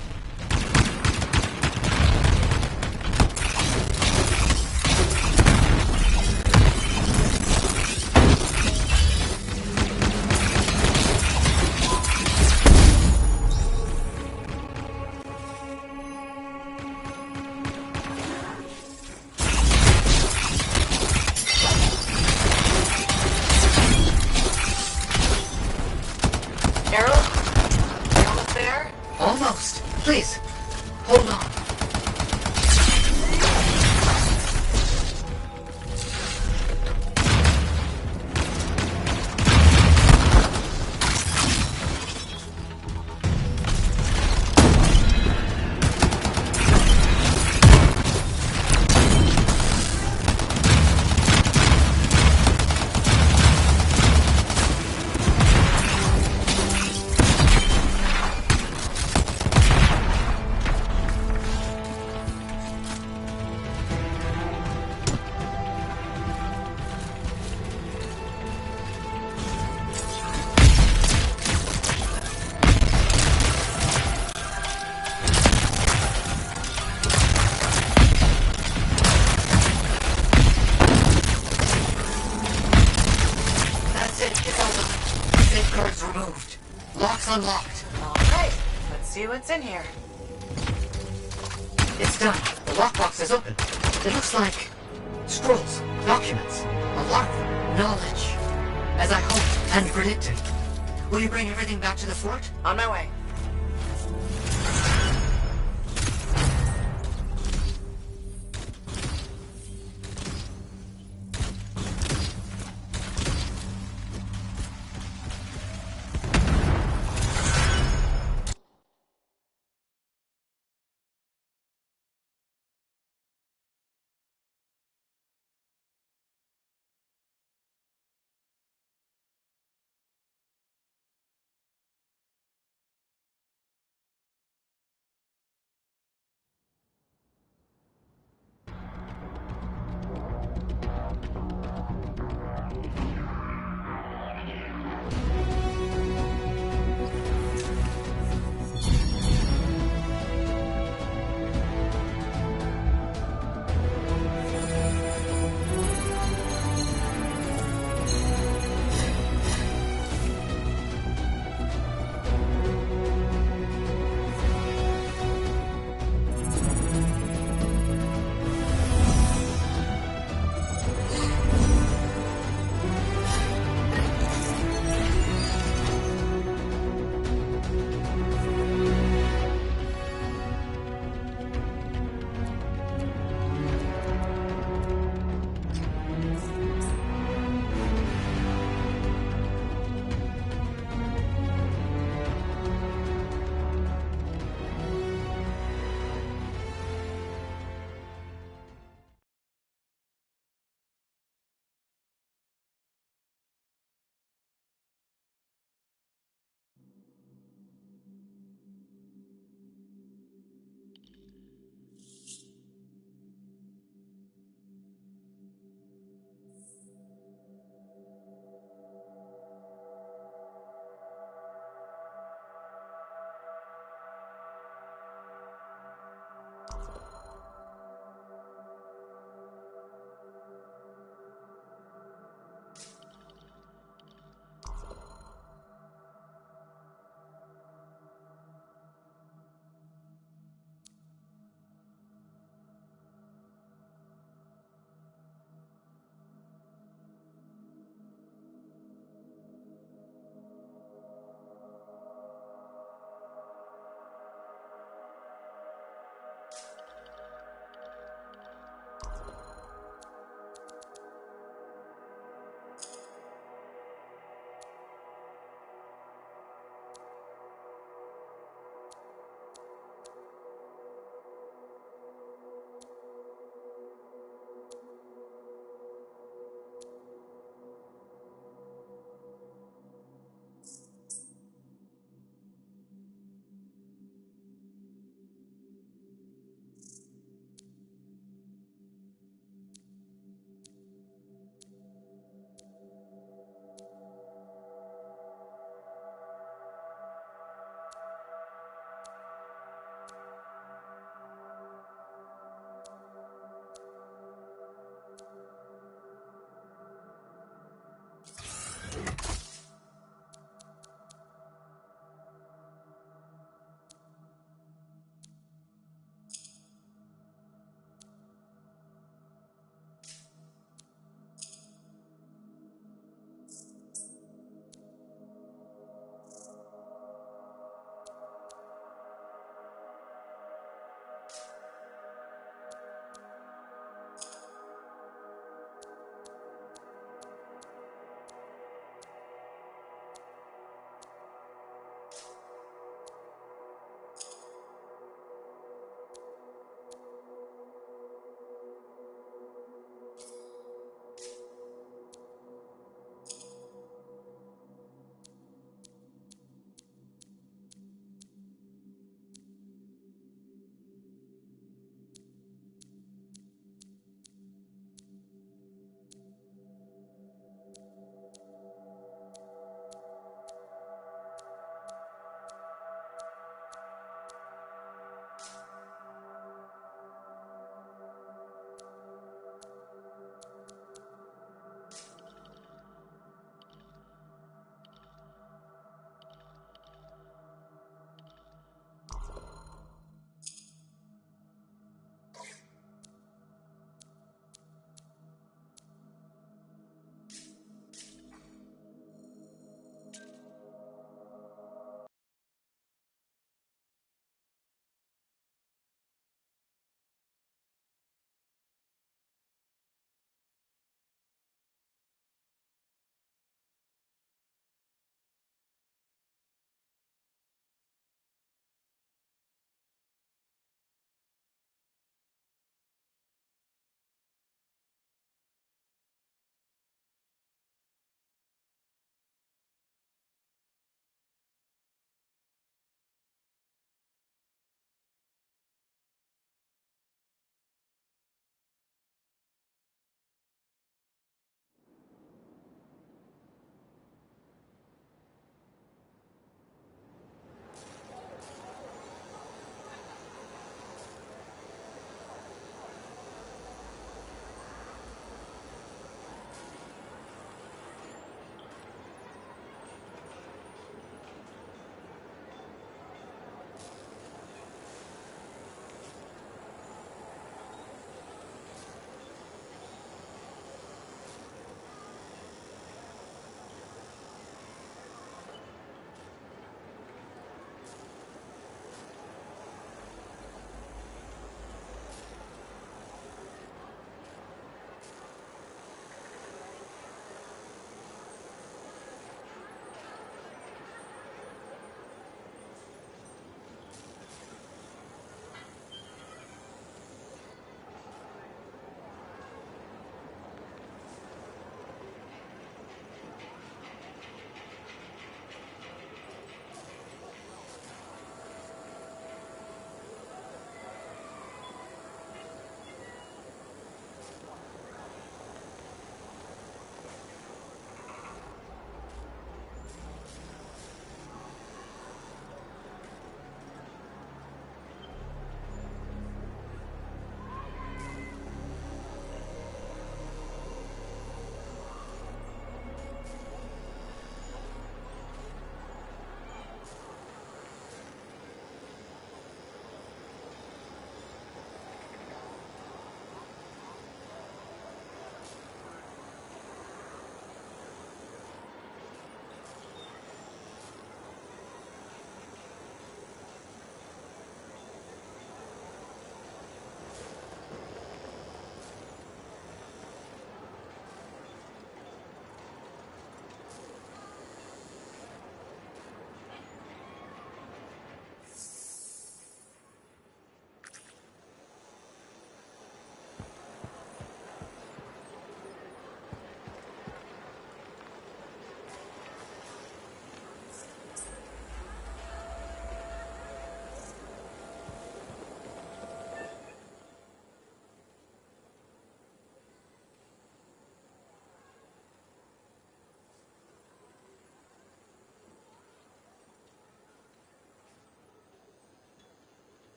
unlocked. All right, let's see what's in here. It's done. The lockbox is open. It looks like scrolls, documents, a lot of knowledge. As I hoped and predicted. Will you bring everything back to the fort? On my way.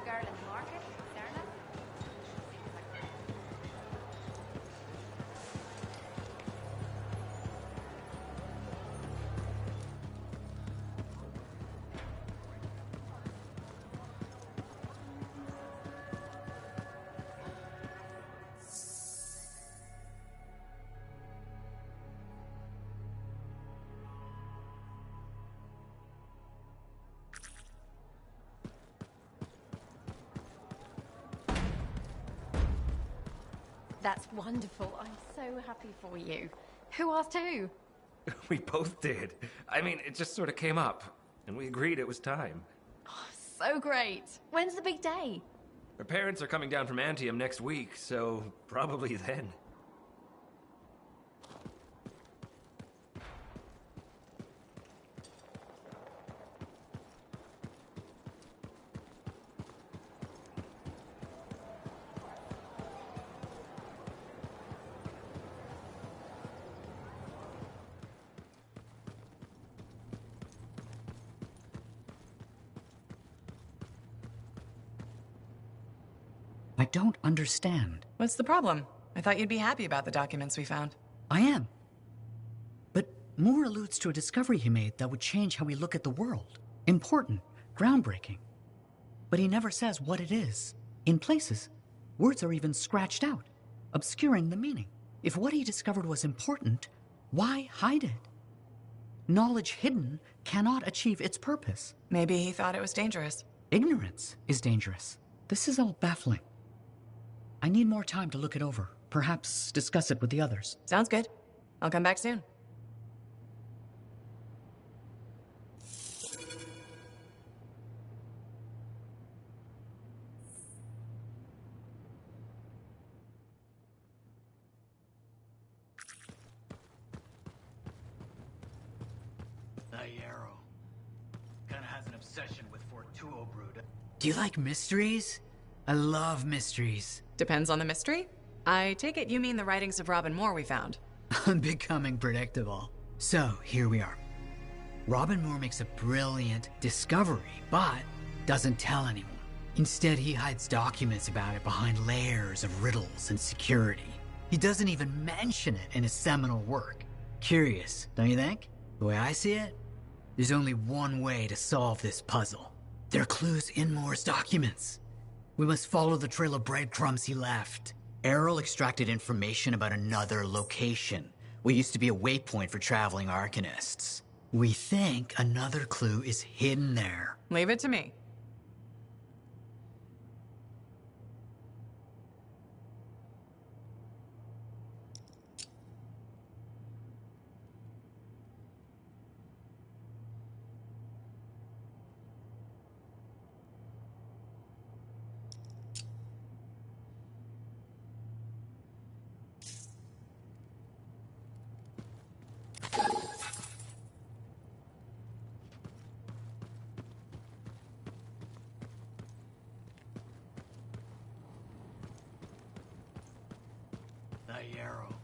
girl in the market, Sarah? That's wonderful. I'm so happy for you. Who asked who? We both did. I mean, it just sort of came up, and we agreed it was time. So great. When's the big day? Our parents are coming down from Anthem next week, so probably then. I don't understand. What's the problem? I thought you'd be happy about the documents we found. I am. But Moore alludes to a discovery he made that would change how we look at the world. Important, groundbreaking. But he never says what it is. In places, words are even scratched out, obscuring the meaning. If what he discovered was important, why hide it? Knowledge hidden cannot achieve its purpose. Maybe he thought it was dangerous. Ignorance is dangerous. This is all baffling. I need more time to look it over. Perhaps discuss it with the others. Sounds good. I'll come back soon. That Yarrow kinda has an obsession with Fortuo Brood. Do you like mysteries? I love mysteries. Depends on the mystery. I take it you mean the writings of Robin Moore we found. I'm becoming predictable. So, here we are. Robin Moore makes a brilliant discovery, but doesn't tell anyone. Instead, he hides documents about it behind layers of riddles and security. He doesn't even mention it in his seminal work. Curious, don't you think? The way I see it, there's only one way to solve this puzzle. There are clues in Moore's documents. We must follow the trail of breadcrumbs he left. Errol extracted information about another location, what used to be a waypoint for traveling arcanists. We think another clue is hidden there. Leave it to me. That Yarrow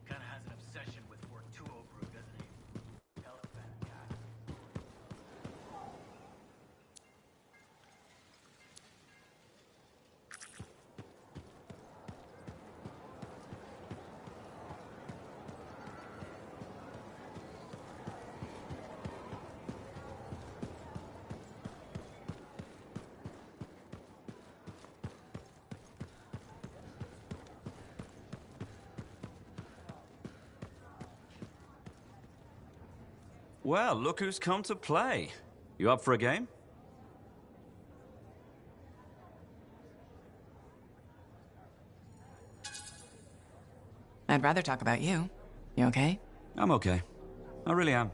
kinda has an obsession with Fortuo Brood, doesn't he? Elephant cat. Well, look who's come to play. You up for a game? I'd rather talk about you. You okay? I'm okay. I really am.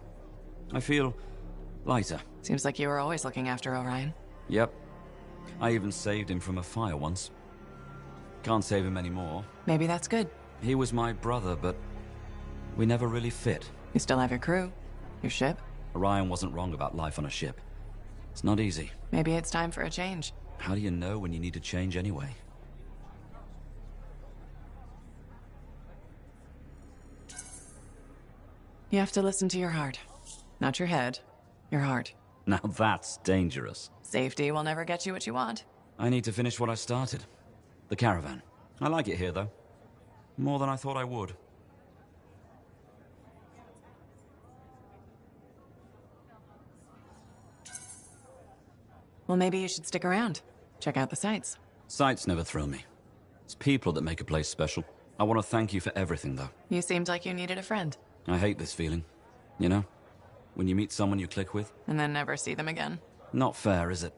I feel lighter. Seems like you were always looking after Orion. Yep. I even saved him from a fire once. Can't save him anymore. Maybe that's good. He was my brother, but we never really fit. You still have your crew, your ship. Orion wasn't wrong about life on a ship. It's not easy. Maybe it's time for a change. How do you know when you need to change anyway? You have to listen to your heart. Not your head, your heart. Now that's dangerous. Safety will never get you what you want. I need to finish what I started. The caravan. I like it here, though. More than I thought I would. Well, maybe you should stick around. Check out the sights. Sights never thrill me. It's people that make a place special. I want to thank you for everything, though. You seemed like you needed a friend. I hate this feeling. You know? When you meet someone you click with. And then never see them again. Not fair, is it?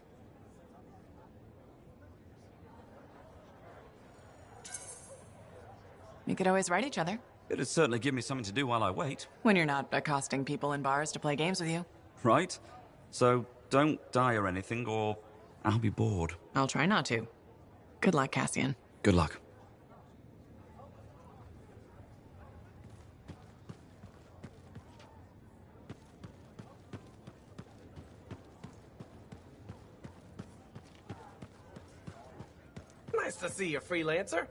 You could always write each other. It'd certainly give me something to do while I wait. When you're not accosting people in bars to play games with you. Right? So don't die or anything, or I'll be bored. I'll try not to. Good luck, Cassian. Good luck. Nice to see you, freelancer.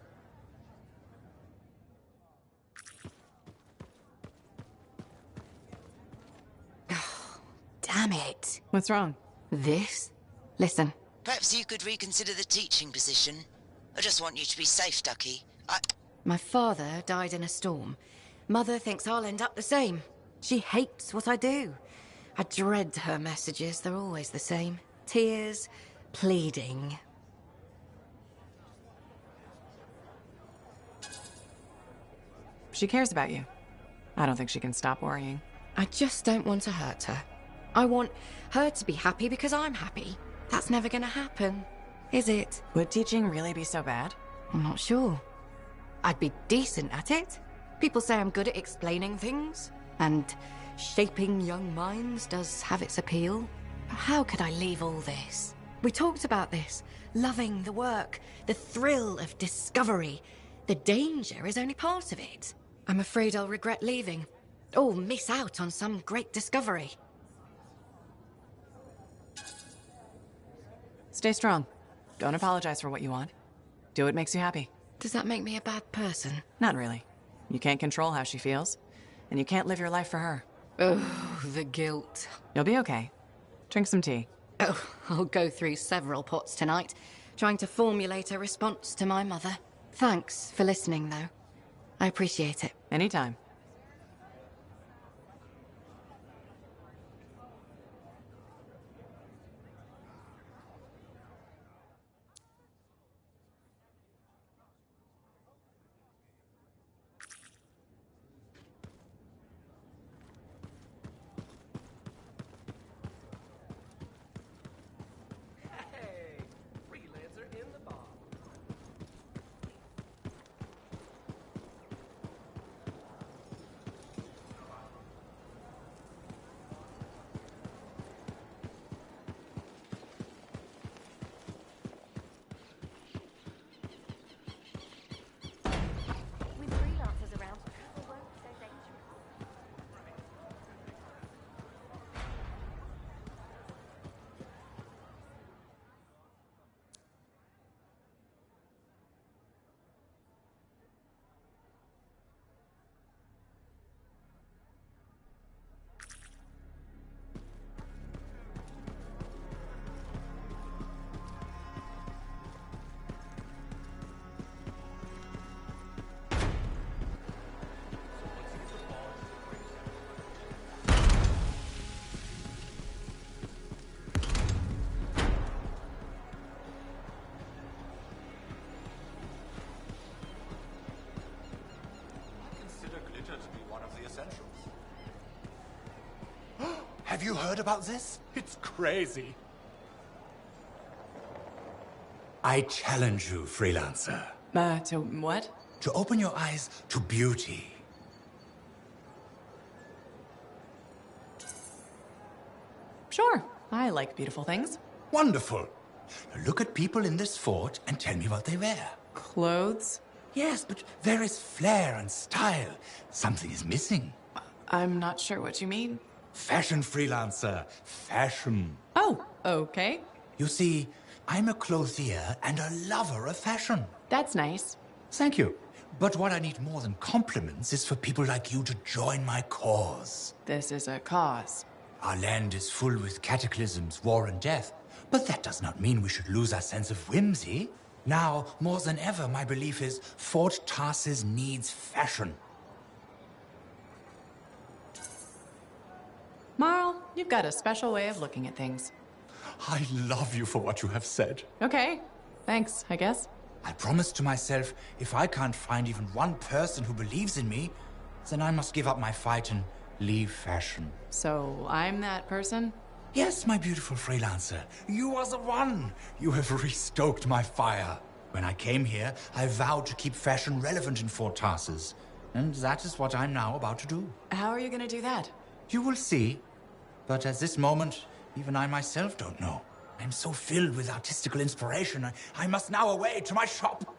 Damn it. What's wrong? This? Listen. Perhaps you could reconsider the teaching position. I just want you to be safe, Ducky. My father died in a storm. Mother thinks I'll end up the same. She hates what I do. I dread her messages. They're always the same. Tears, pleading. She cares about you. I don't think she can stop worrying. I just don't want to hurt her. I want her to be happy because I'm happy. That's never gonna happen, is it? Would teaching really be so bad? I'm not sure. I'd be decent at it. People say I'm good at explaining things, and shaping young minds does have its appeal. But how could I leave all this? We talked about this. Loving the work, the thrill of discovery. The danger is only part of it. I'm afraid I'll regret leaving, or miss out on some great discovery. Stay strong. Don't apologize for what you want. Do what makes you happy. Does that make me a bad person? Not really. You can't control how she feels, and you can't live your life for her. Oh, the guilt. You'll be okay. Drink some tea. Oh, I'll go through several pots tonight, trying to formulate a response to my mother. Thanks for listening, though. I appreciate it. Anytime. Have you heard about this? It's crazy. I challenge you, freelancer. To what? To open your eyes to beauty. Sure. I like beautiful things. Wonderful. Now look at people in this fort and tell me what they wear. Clothes? Yes, but there is flair and style. Something is missing. I'm not sure what you mean. Fashion, freelancer. Fashion. Oh, okay. You see, I'm a clothier and a lover of fashion. That's nice. Thank you. But what I need more than compliments is for people like you to join my cause. This is a cause. Our land is full with cataclysms, war and death. But that does not mean we should lose our sense of whimsy. Now, more than ever, my belief is Fort Tarsis needs fashion. Marl, you've got a special way of looking at things. I love you for what you have said. Okay. Thanks, I guess. I promised to myself, if I can't find even one person who believes in me, then I must give up my fight and leave fashion. So, I'm that person? Yes, my beautiful freelancer. You are the one. You have restoked my fire. When I came here, I vowed to keep fashion relevant in Fort Tarsis. And that is what I'm now about to do. How are you gonna do that? You will see. But at this moment, even I myself don't know. I'm so filled with artistical inspiration, I must now away to my shop.